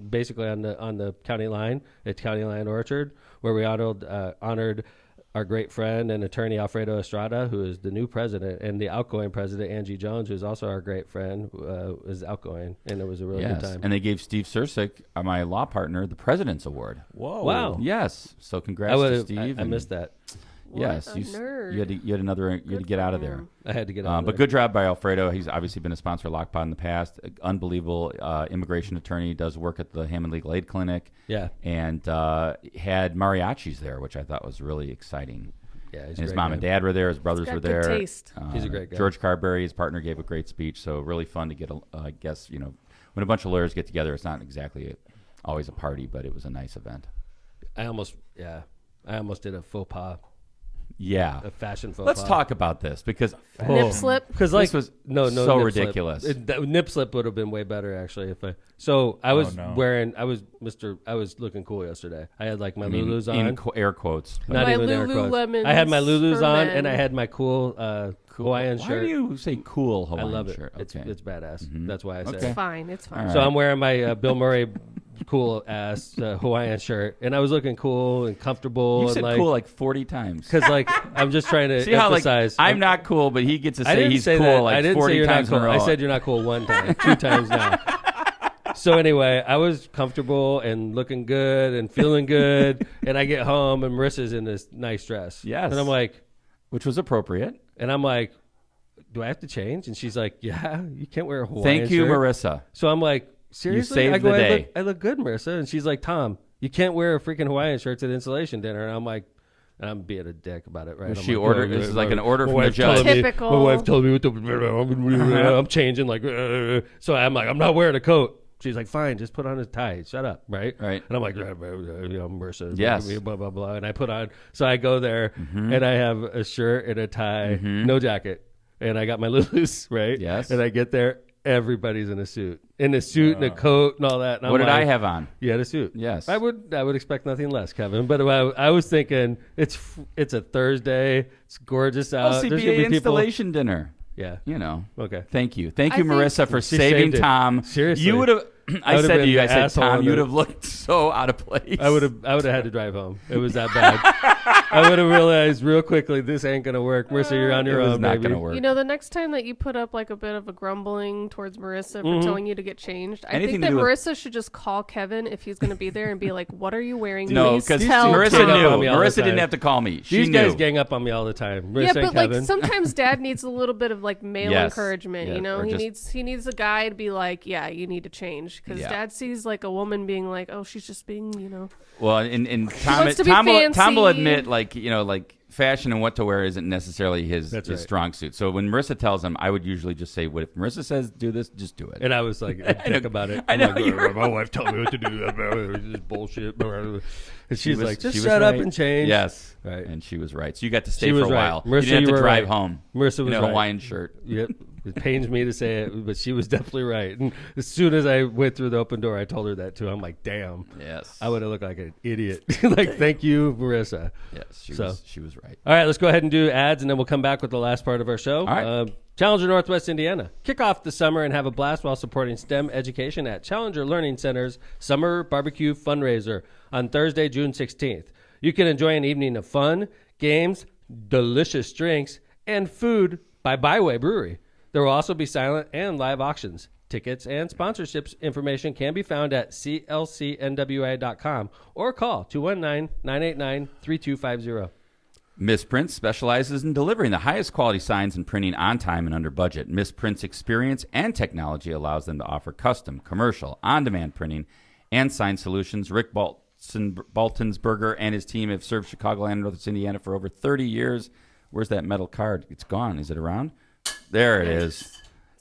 basically on the county line at County Line Orchard, where we honored our great friend and attorney Alfredo Estrada, who is the new president, and the outgoing president Angie Jones, who is also our great friend, is outgoing, and it was a really good time. And they gave Steve Sursick, my law partner, the President's Award. Whoa! Wow! Yes. So congrats to Steve. I missed that. Yes, nerd. you had to get out of there. I had to get out of there. But good job by Alfredo. He's obviously been a sponsor of LOCPOD in the past. Unbelievable immigration attorney. Does work at the Hammond Legal Aid Clinic. Yeah. And had mariachis there, which I thought was really exciting. Yeah, and his mom and dad were there. His brothers were there. Good taste. He's a great guy. George Carberry, his partner, gave a great speech. So really fun to get, I guess, when a bunch of lawyers get together, it's not exactly always a party, but it was a nice event. I almost did a faux pas. Yeah, a fashion faux Let's pas. talk about this because Nip slip. Because this was so ridiculous. Nip slip would have been way better actually if I. So I was wearing. I was looking cool yesterday. I had like my Lulus on. Air quotes. Not my even air quotes. Lululemons I had my Lulus for on men. and I had my cool Hawaiian shirt. Why do you say cool Hawaiian I love it. shirt? It's badass. Mm-hmm. That's why I say Okay. it. It's fine. It's fine. All So right. I'm wearing my Bill Murray cool ass Hawaiian shirt, and I was looking cool and comfortable. You and said cool like 40 times. because like I'm just trying to See how like emphasize. I'm not cool, but he gets to I say didn't he's say cool that. like I didn't say 40 you're not times in cool. a row. I said you're not cool one time, 2 times now. So anyway, I was comfortable and looking good and feeling good, and I get home and Marissa's in this nice dress. Yes. And I'm like, which was appropriate. and I'm like, do I have to change? And she's like, yeah, you can't wear a Hawaiian Thank you, shirt. Marissa. So I'm like, seriously? saved I go, the day. I look good, Marissa. And she's like, Tom, you can't wear a freaking Hawaiian shirt to the installation dinner. And I'm like, and I'm being a dick about it, right? I'm She like, ordered. This is like an order my from the wife judge. told me- Typical. My wife told me what the, I'm changing like, so I'm like, I'm not wearing a coat. She's like, fine, just put on a tie. Shut up, right? Right. And I'm like, Marissa, Yes. blah, blah, blah. And I put on, so I go there and I have a shirt and a tie, no jacket. And I got my Lulus, right? Yes. And I get there, everybody's in a suit. In a suit and a coat and all that. And What I'm did like, I have on? You had a suit. Yes. I would expect nothing less, Kevin. But I was thinking, it's a Thursday. It's gorgeous out. There's gonna LCBA be people. installation dinner. Yeah. Okay. Okay. Thank you, I think Marissa, for she saving saved it. Tom. Seriously. You would have. I would've said to been you, I the said, asshole Tom, in you'd the- have looked so out of place. I would have had to drive home. It was that bad. I would have realized real quickly this ain't gonna work. Marissa, you're on your It was own, not baby. gonna work. You know, the next time that you put up like a bit of a grumbling towards Marissa for telling you to get changed, I Anything think to that do with- Marissa should just call Kevin if he's going to be there and be like, "What are you wearing?" No, Please because tell Marissa Tom." knew. On me all the Marissa didn't time. have to call me. She These knew. guys gang up on me all the time. Marissa Yeah, but and Kevin. like sometimes Dad needs a little bit of like male Yes. encouragement. Yeah, You know, or he just- needs a guy to be like, "Yeah, you need to change." image because Dad sees like a woman being like, oh, she's just being, you know. Well, and wants to be Tom will fancy. admit, like, you know, like fashion and what to wear isn't necessarily his strong suit. So when Marissa tells him, I would usually just say, "What if Marissa says do this? Just do it." And I was like, think about it. I know, like, my wife told me what to do. This is bullshit. And she's like, just she was shut up right. and change. Yes, right. And she was right. So you got to stay She for a was right. while. Marissa, you didn't have you to were drive right. home. Marissa was in a right. Hawaiian shirt. Yep. It pains me to say it, but she was definitely right. And as soon as I went through the open door, I told her that too. I'm like, damn. Yes. I would have looked like an idiot. Like, thank you, Marissa. Yes, she was right. All right, let's go ahead and do ads, and then we'll come back with the last part of our show. All right. Challenger Northwest Indiana. Kick off the summer and have a blast while supporting STEM education at Challenger Learning Center's Summer Barbecue Fundraiser on Thursday, June 16th. You can enjoy an evening of fun, games, delicious drinks, and food by Byway Brewery. There will also be silent and live auctions. Tickets and sponsorships information can be found at clcnwa.com or call 219-989-3250. Misprint specializes in delivering the highest quality signs and printing on time and under budget. Misprint's experience and technology allows them to offer custom, commercial, on-demand printing and sign solutions. Rick Baltonsberger and his team have served Chicagoland and Northwest Indiana for over 30 years. Where's that metal card? It's gone. Is it around? There it is.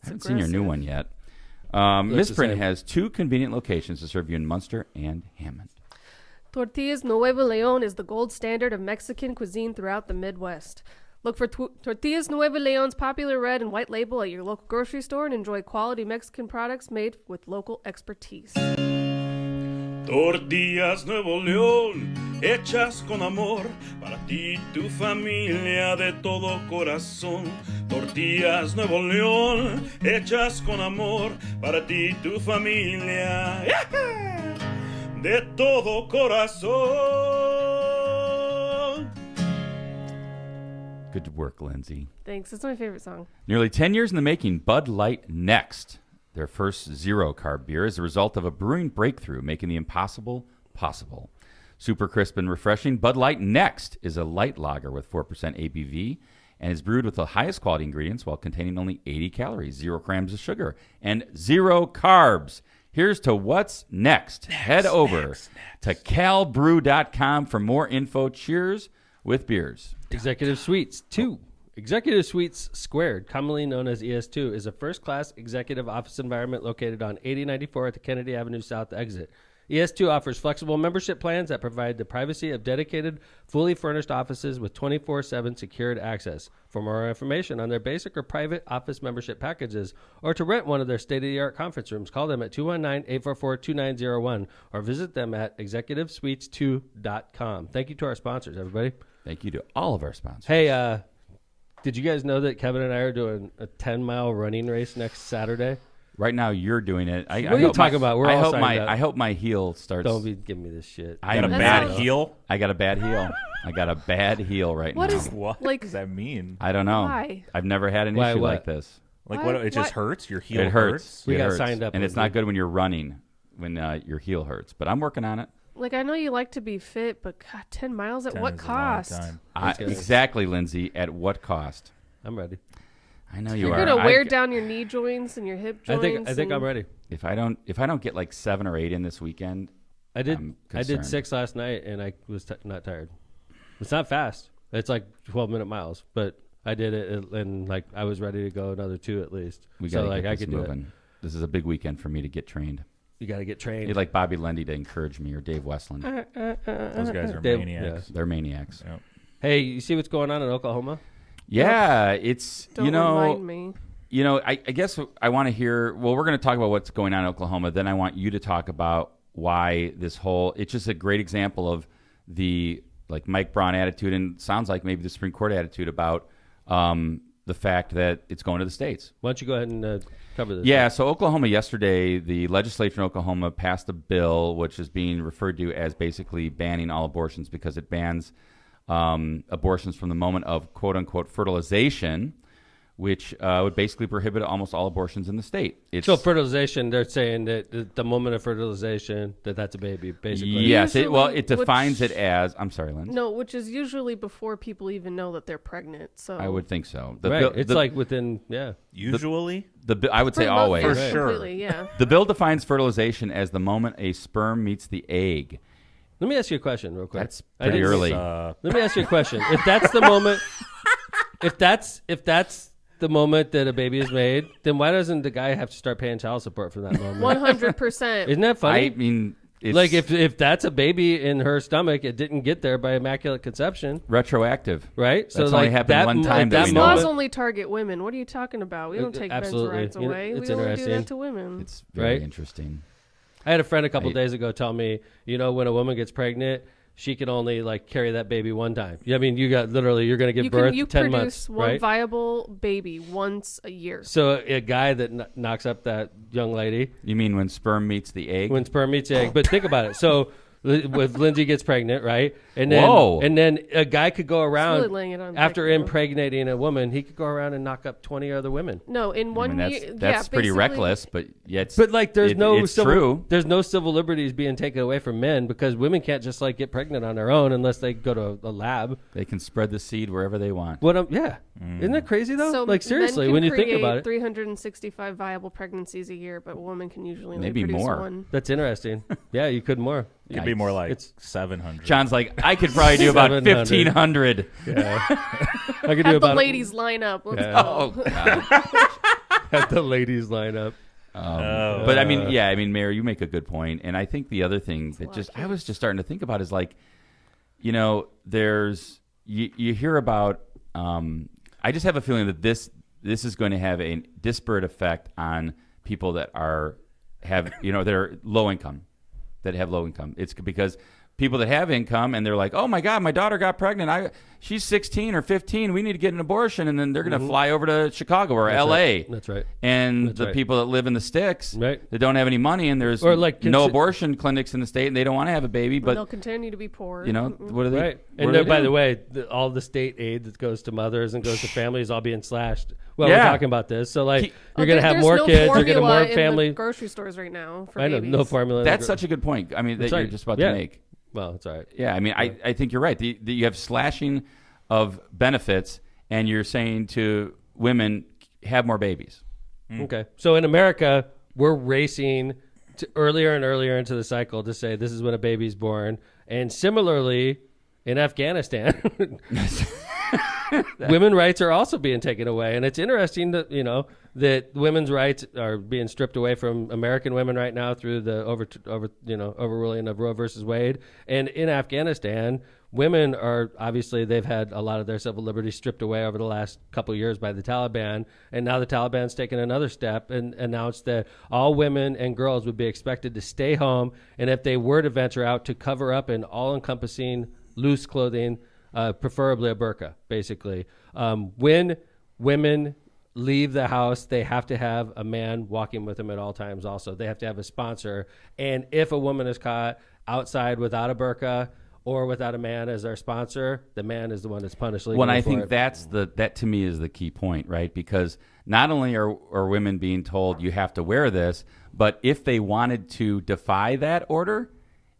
I haven't seen your new one yet. Misprint has 2 convenient locations to serve you in Munster and Hammond. Tortillas Nuevo Leon is the gold standard of Mexican cuisine throughout the Midwest. Look for Tortillas Nuevo Leon's popular red and white label at your local grocery store and enjoy quality Mexican products made with local expertise. Tortillas Nuevo León, hechas con amor, para ti y tu familia de todo corazón. Tortillas Nuevo León, hechas con amor, para ti y tu familia, de todo corazón. Good work, Lindsay. Thanks. It's my favorite song. Nearly 10 years in the making, Bud Light Next, their first zero-carb beer, is the result of a brewing breakthrough, making the impossible possible. Super crisp and refreshing, Bud Light Next is a light lager with 4% ABV and is brewed with the highest quality ingredients while containing only 80 calories, 0 grams of sugar, and 0 carbs. Here's to what's next. Head over to calbrew.com for more info. Cheers with beers. Executive Suites 2. Executive Suites Squared, commonly known as ES2, is a first-class executive office environment located on 8094 at the Kennedy Avenue South exit. ES2 offers flexible membership plans that provide the privacy of dedicated, fully furnished offices with 24/7 secured access. For more information on their basic or private office membership packages or to rent one of their state-of-the-art conference rooms, call them at 219-844-2901 or visit them at executivesuites2.com. Thank you to our sponsors, everybody. Thank you to all of our sponsors. Hey, did you guys know that Kevin and I are doing a 10-mile running race next Saturday? Right now, you're doing it. What are you talking about? We're all signed up. I hope my heel starts. Don't be giving me this shit. I got a bad heel. I got a bad heel. I got a bad heel right now. What does that mean? I don't know. Why? I've never had an issue like this. Like what? It just hurts. Your heel It hurts. We It got hurts. signed up, and it's Lindsay. not good when you're running when your heel hurts. But I'm working on it. Like, I know you like to be fit, but God, 10 miles at 10 what is a long cost? time. Exactly, Lindsay. At what cost? I'm ready. I know you You're are. gonna wear down your knee joints and your hip I joints. think I'm ready. If I don't get like 7 or 8 in this weekend, I did I'm 6 last night and I was not tired. It's not fast. It's like 12-minute miles, but I did it and like I was ready to go another 2 at least. we got to like get I this could do it. moving. This is a big weekend for me to get trained. You got to get trained. You'd like Bobby Lundy to encourage me or Dave Westland. Those guys are Dave- maniacs. They're maniacs. Yep. Hey, you see what's going on in Oklahoma? Yeah, it's Don't remind me. I guess I want to hear. Well, we're going to talk about what's going on in Oklahoma. Then I want you to talk about why this whole. It's just a great example of the like Mike Braun attitude, and sounds like maybe the Supreme Court attitude about the fact that it's going to the states. Why don't you go ahead and cover this? Yeah, so Oklahoma yesterday, the legislature in Oklahoma passed a bill which is being referred to as basically banning all abortions because it bans abortions from the moment of quote-unquote fertilization, which would basically prohibit almost all abortions in the state. So fertilization, they're saying that the moment of fertilization, that's a baby, basically. Yes. It defines it as... I'm sorry, Lynn. No, which is usually before people even know that they're pregnant. So I would think so. It's like within, Usually? I would say always. For sure. Completely, yeah. The bill defines fertilization as the moment a sperm meets the egg. Let me ask you a question real quick. That's pretty early. Let me ask you a question. If that's the moment... If that's the moment that a baby is made, then why doesn't the guy have to start paying child support for that moment? 100%. Isn't that funny? I mean, it's like if that's a baby in her stomach, it didn't get there by immaculate conception. Retroactive, right? So that's only happened one time. That laws only target women. What are you talking about? We don't take men's rights away. It's we only interesting. do that to women. It's very interesting. I had a friend a couple days ago tell me, when a woman gets pregnant, she can only carry that baby one time. I mean, you're going to give birth 10 months, produce one viable baby once a year. So a guy that knocks up that young lady. You mean when sperm meets the egg? When sperm meets the egg. But think about it. So with Lindsay gets pregnant, right? And then a guy could go around really laying it on after impregnating a woman. He could go around and knock up 20 other women. No, in one year, that's pretty reckless. But yet, there's true. There's no civil liberties being taken away from men because women can't just get pregnant on their own unless they go to a lab. They can spread the seed wherever they want. Isn't that crazy though? So seriously, when you think about it, 365 viable pregnancies a year, but a woman can usually only maybe produce more. one. That's interesting. Yeah, you could more. It could be more like it's 700. John's like, I could probably do about 1,500. Yeah. I could do Have about the ladies line up. Let's go. Oh, God. Have the ladies line up. But I mean, Mayor, you make a good point. And I think the other thing that I was just starting to think about is there's, you hear about, I just have a feeling that this is going to have a disparate effect on people that have low income. It's because people that have income and they're like, oh my God, my daughter got pregnant. She's 16 or 15. We need to get an abortion. And then they're going to fly over to Chicago or LA. Right. That's right. And the people that live in the sticks that don't have any money and there's no abortion clinics in the state and they don't want to have a baby, but they'll continue to be poor. What are they? Right. And by the way, all the state aid that goes to mothers and goes to families all being slashed. Well, we're talking about this. So you're going to have more kids. You're going to more family. In the grocery stores right now for I know, babies. no formula. That's such a good point. I mean, that you're just about to make. Well, it's all right. Yeah, I mean, I think you're right. You have slashing of benefits, and you're saying to women, have more babies. Okay. So in America, we're racing to earlier and earlier into the cycle to say this is when a baby's born. And similarly, in Afghanistan, women's rights are also being taken away. And it's interesting that, that women's rights are being stripped away from American women right now through the overruling of Roe versus Wade. And in Afghanistan, women are obviously, they've had a lot of their civil liberties stripped away over the last couple of years by the Taliban. And now the Taliban's taken another step and announced that all women and girls would be expected to stay home. And if they were to venture out, to cover up in all-encompassing loose clothing, preferably a burqa, basically. When women leave the house, they have to have a man walking with them at all times also. They have to have a sponsor. And if a woman is caught outside without a burqa or without a man as their sponsor, the man is the one that's punished legally. Well, I think that to me is the key point, right? Because not only are women being told you have to wear this, but if they wanted to defy that order,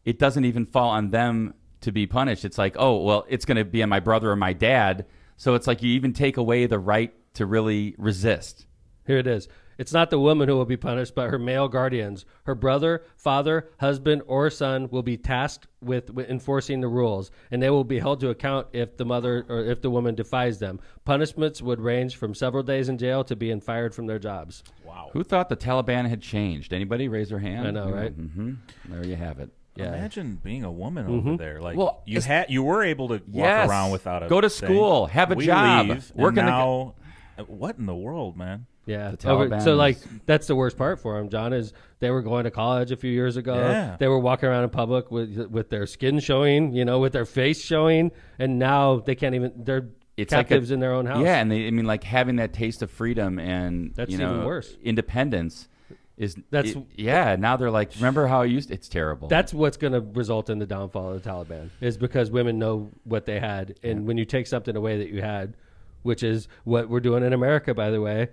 it doesn't even fall on them to be punished. It's like, oh, well, it's going to be on my brother or my dad. So it's like you even take away the right to really resist. Here it is. It's not the woman who will be punished, but her male guardians. Her brother, father, husband, or son will be tasked with enforcing the rules, and they will be held to account if the mother or if the woman defies them. Punishments would range from several days in jail to being fired from their jobs. Wow. Who thought the Taliban had changed? Anybody raise their hand? I know, right? Mm-hmm. There you have it. Yeah. Imagine being a woman over there. Like, well, you were able to walk around without a go to school, thing. have a job, work now. What in the world, man? Yeah, so that's the worst part for them, John, is they were going to college a few years ago. Yeah. They were walking around in public with their skin showing, with their face showing, and now they can't even. They're captives in their own house. Yeah, and having that taste of freedom and that's even worse. Independence. Now they're like, remember how I used? It's terrible. That's what's going to result in the downfall of the Taliban, is because women know what they had, and when you take something away that you had, which is what we're doing in America, by the way.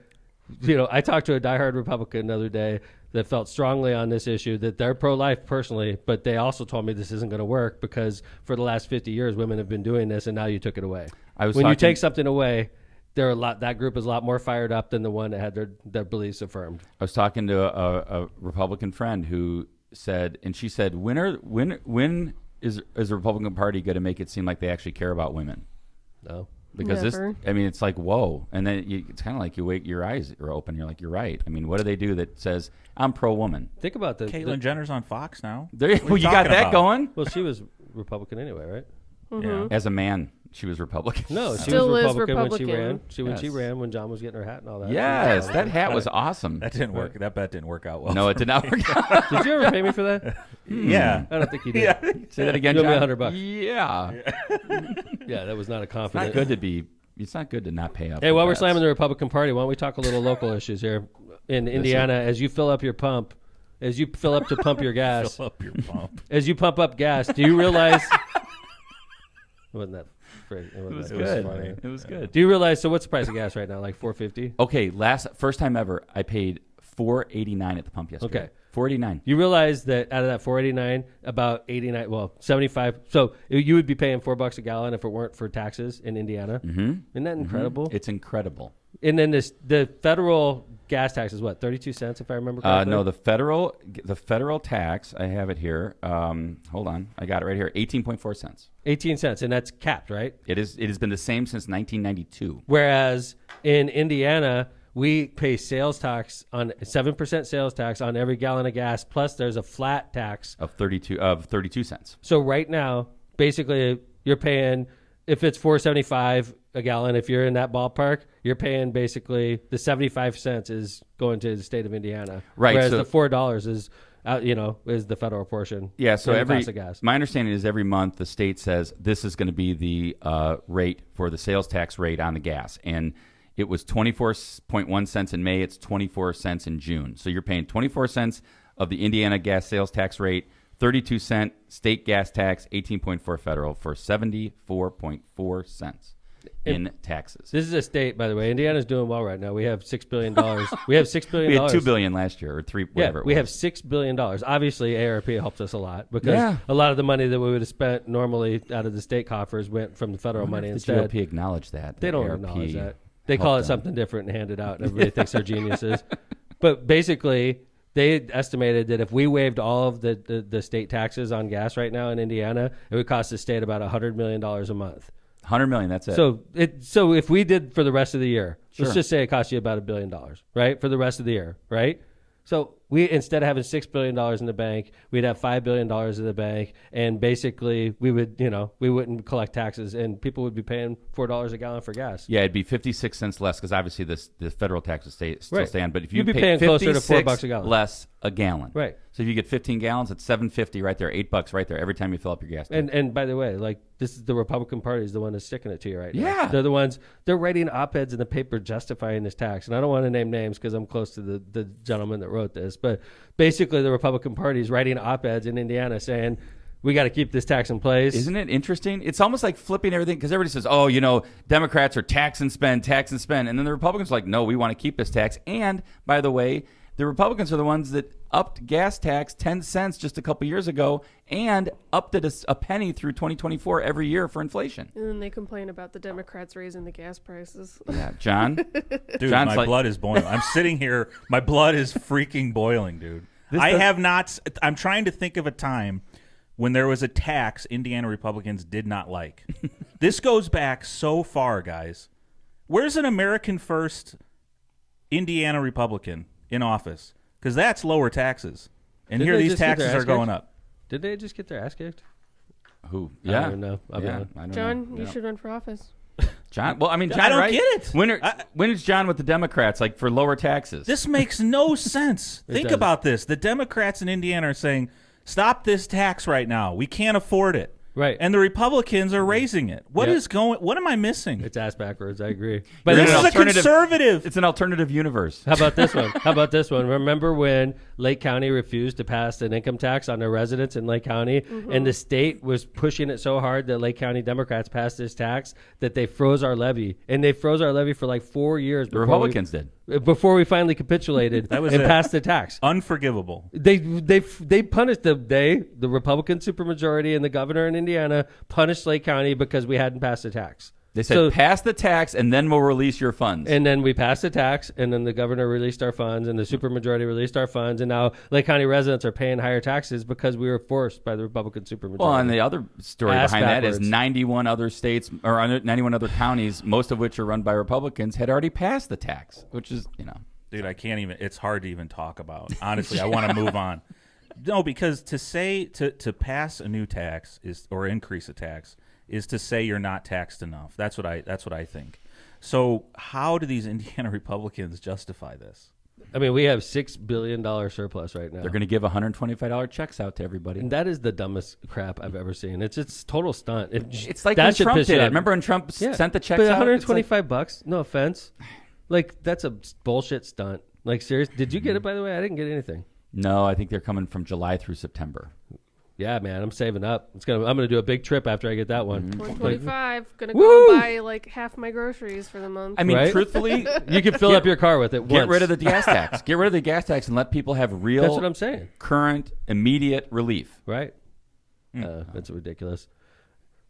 You know, I talked to a diehard Republican the other day that felt strongly on this issue, that they're pro-life personally, but they also told me this isn't going to work because for the last 50 years, women have been doing this, and now you took it away. You take something away, that group is a lot more fired up than the one that had their beliefs affirmed. I was talking to a Republican friend who said, and she said, when is the Republican Party going to make it seem like they actually care about women? No. Because Never. it's like, whoa. And then it's kind of like your eyes are open. You're like, you're right. I mean, what do they do that says, I'm pro-woman? Think about Caitlyn Jenner's on Fox now. You got that going? Well, she was Republican anyway, right? Yeah. As a man, she was Republican. No, she Still was is Republican when she Republican. ran. When she ran, when John was getting her hat and all that. Yes, that hat was awesome. That didn't work. That bet didn't work out well. No, it did not work out. Did you ever pay me for that? Yeah. I don't think you did. Yeah. Say that again, You owe me John. $100. Yeah. Yeah, that was not a It's confident. not good to be. It's not good to not pay up. Hey, for while we're bets. slamming the Republican Party, why don't we talk a little local issues here in Indiana? As you fill up your pump, as you fill up to pump your gas, Fill up your pump. as you pump up gas, do you realize? Wasn't that? It was good. It was good. Do you realize? So, what's the price of gas right now? Like $4.50. Okay, first time ever, I paid $4.89 at the pump yesterday. Okay. $4.89. You realize that out of that $4.89, about 89, well, 75. So you would be paying $4 a gallon if it weren't for taxes in Indiana. Mm-hmm. Isn't that incredible? It's incredible. And then the federal gas tax is what, 32 cents if I remember correctly? No, the federal tax. I have it here. Hold on, I got it right here. 18.4 cents. 18 cents, and that's capped, right? It has been the same since 1992. Whereas in Indiana, we pay sales tax on 7% sales tax on every gallon of gas. Plus, there's a flat tax Of 32 cents. So right now, basically, you're paying, if it's $4.75 a gallon, if you're in that ballpark, you're paying basically the 75 cents is going to the state of Indiana. Right, Whereas so- the $4 is, is the federal portion. Yeah, so in the cost of gas. my understanding is every month the state says this is going to be the rate for the sales tax rate on the gas. And it was 24.1 cents in May. It's 24 cents in June. So you're paying 24 cents of the Indiana gas sales tax rate, 32 cent state gas tax, 18.4 federal for 74.4 cents in taxes. This is a state, by the way. Indiana's doing well right now. We have $6 billion. We have $6 billion. We had $2 billion last year, or $3 whatever. Yeah, we have $6 billion. Obviously, ARP helped us a lot because Yeah. a lot of the money that we would have spent normally out of the state coffers went from the federal money the instead. GOP acknowledge that. They don't ARP acknowledge that. They call it them. something different and hand it out, and everybody thinks they're geniuses. But basically, they estimated that if we waived all of the state taxes on gas right now in Indiana, it would cost the state about $100 million a month. $100 million. That's it. So if we did for the rest of the year, Sure. let's just say it cost you about $1 billion, right, for the rest of the year, right? So we, instead of having $6 billion in the bank, we'd have $5 billion in the bank, and basically we would, we wouldn't collect taxes, and people would be paying $4 a gallon for gas. Yeah, it'd be 56 cents less because obviously the federal taxes still Right. stand. But if you You'd be pay paying closer to 56 $4 a gallon. less a gallon, Right. So if you get 15 gallons, it's $7.50 right there, $8 right there every time you fill up your gas tank. And by the way, like, this is the Republican Party is the one that's sticking it to you right now. Yeah. They're the ones, they're writing op-eds in the paper justifying this tax. And I don't want to name names because I'm close to the gentleman that wrote this. But basically, the Republican Party is writing op-eds in Indiana saying, we got to keep this tax in place. Isn't it interesting? It's almost like flipping everything because everybody says, oh, Democrats are tax and spend. And then the Republicans are like, no, we want to keep this tax. And by the way, the Republicans are the ones that upped gas tax 10 cents just a couple years ago and upped it a penny through 2024 every year for inflation. And then they complain about the Democrats raising the gas prices. Yeah, John? Dude, John's my blood is boiling. I'm sitting here. My blood is freaking boiling, dude. I'm trying to think of a time when there was a tax Indiana Republicans did not like. This goes back so far, guys. Where's an American First Indiana Republican in office? Because that's lower taxes. And Didn't here they these just get their taxes are ass going kicked? up. Did they just get their ass kicked? Who? I don't even know. I don't John, know. you Yeah. should run for office. John? Well, I mean, John, I don't right? get it. When is John with the Democrats, like for lower taxes? This makes no sense. Think doesn't. about this. The Democrats in Indiana are saying, stop this tax right now. We can't afford it. Right. And the Republicans are raising it. What am I missing? It's ass backwards. I agree. But this is a conservative. It's an alternative universe. How about this one? Remember when Lake County refused to pass an income tax on their residents in Lake County, and the state was pushing it so hard that Lake County Democrats passed this tax that they froze our levy, and they froze our levy for like 4 years. The Republicans did. Before we finally capitulated and passed the tax. Unforgivable. They punished the Republican supermajority and the governor in Indiana punished Lake County because we hadn't passed the tax. They said, pass the tax, and then we'll release your funds. And then we passed the tax, and then the governor released our funds, and the supermajority released our funds, and now Lake County residents are paying higher taxes because we were forced by the Republican supermajority. Well, and the other story behind that is 91 other states, or 91 other counties, most of which are run by Republicans, had already passed the tax, which is, Dude, I can't even, it's hard to even talk about. Honestly, I want to move on. No, because to say, to pass a new tax or increase a tax is to say you're not taxed enough. That's what I think. So how do these Indiana Republicans justify this? I mean, we have $6 billion surplus right now. They're going to give $125 checks out to everybody. And that is the dumbest crap I've ever seen. It's total stunt. It's like when Trump did it. Remember when Trump sent the checks out? But $125, no offense. Like, that's a bullshit stunt. Like, serious? Did you get it, by the way? I didn't get anything. No, I think they're coming from July through September. Yeah, man, I'm saving up. I'm gonna do a big trip after I get that one. 125. Gonna go buy like half my groceries for the month. I mean, truthfully, you can fill up your car with it. Get rid of the gas tax. Get rid of the gas tax and let people have real. That's what I'm saying. Current, immediate relief. Right. That's ridiculous.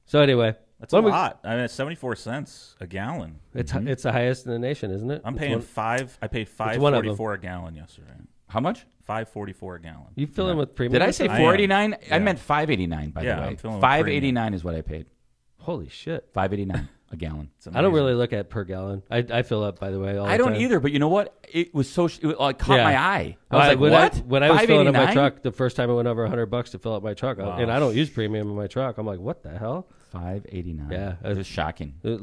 So anyway, that's a lot. I mean, it's 74 cents a gallon. It's the highest in the nation, isn't it? I'm paying I paid $5.44 a gallon yesterday. How much? $5.44 a gallon. You fill in with premium? Did I say $4.89? I meant $5.89. By the way, $5.89 is what I paid. Holy shit! $5.89 a gallon. I don't really look at per gallon. I fill up, by the way. I don't either. But you know what? It was so it caught my eye. I was like, what? When I was filling up my truck, the first time I went over $100 to fill up my truck, and I don't use premium in my truck. I'm like, what the hell? $5.89. Yeah, it was shocking. I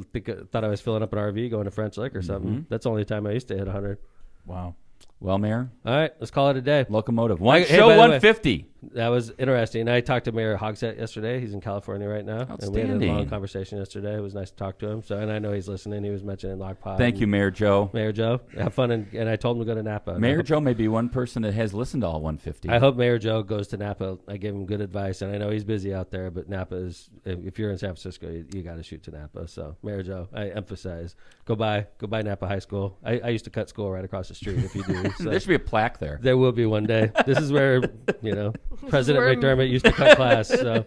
thought I was filling up an RV going to French Lake or something. That's the only time I used to hit 100. Wow. Well, Mayor. All right, let's call it a day. Locomotive. Show 150. That was interesting. I talked to Mayor Hogsett yesterday. He's in California right now. Outstanding. And we had a long conversation yesterday. It was nice to talk to him. And I know he's listening. He was mentioning LOCPOD. Thank you, Mayor Joe. Mayor Joe. Have fun. And I told him to go to Napa. Mayor Joe may be one person that has listened to all 150. I hope Mayor Joe goes to Napa. I gave him good advice. And I know he's busy out there. But Napa is, if you're in San Francisco, you got to shoot to Napa. So, Mayor Joe, I emphasize, go by Napa High School. I used to cut school right across the street if you do. So. There should be a plaque there. There will be one day. This is where, President McDermott used to cut class. So.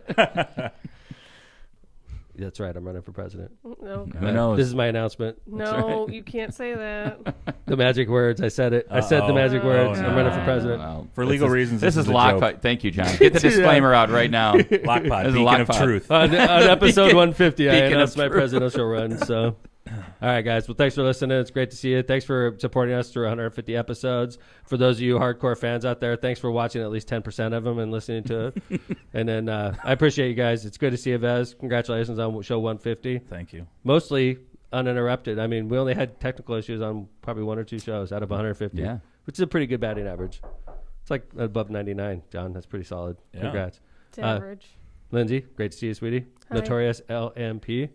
That's right. I'm running for president. Okay. Who knows? This is my announcement. No, you can't say that. The magic words. I said it. I said the magic words. I'm running for president. Well, for legal reasons. This is LOCPOD. Thank you, John. Get the disclaimer out right now. LOCPOD. Beacon of truth. On episode 150, I announced my presidential run. So. All right, guys. Well, thanks for listening. It's great to see you. Thanks for supporting us through 150 episodes. For those of you hardcore fans out there, thanks for watching at least 10% of them and listening to it. And then I appreciate you guys. It's good to see you, Vez. Congratulations on show 150. Thank you. Mostly uninterrupted. I mean, we only had technical issues on probably 1 or 2 shows out of 150. Yeah. Which is a pretty good batting average. It's like above 99, John. That's pretty solid. Yeah. Congrats. It's average. Lindsay, great to see you, sweetie. Hi. Notorious LMP.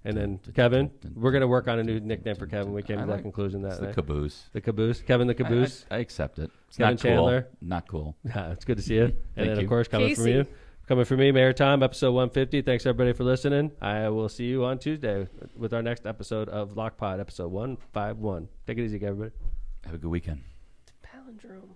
And then Kevin, we're going to work on a new nickname for Kevin. We came to that conclusion that the night. Caboose. The Caboose. Kevin the Caboose. I accept it. It's Kevin not cool. Chandler. Not cool. Yeah, it's good to see you. And Thank then, you. of course, coming from me, Mayor Tom, episode 150. Thanks, everybody, for listening. I will see you on Tuesday with our next episode of LOCPOD, episode 151. Take it easy, everybody. Have a good weekend. Palindrome.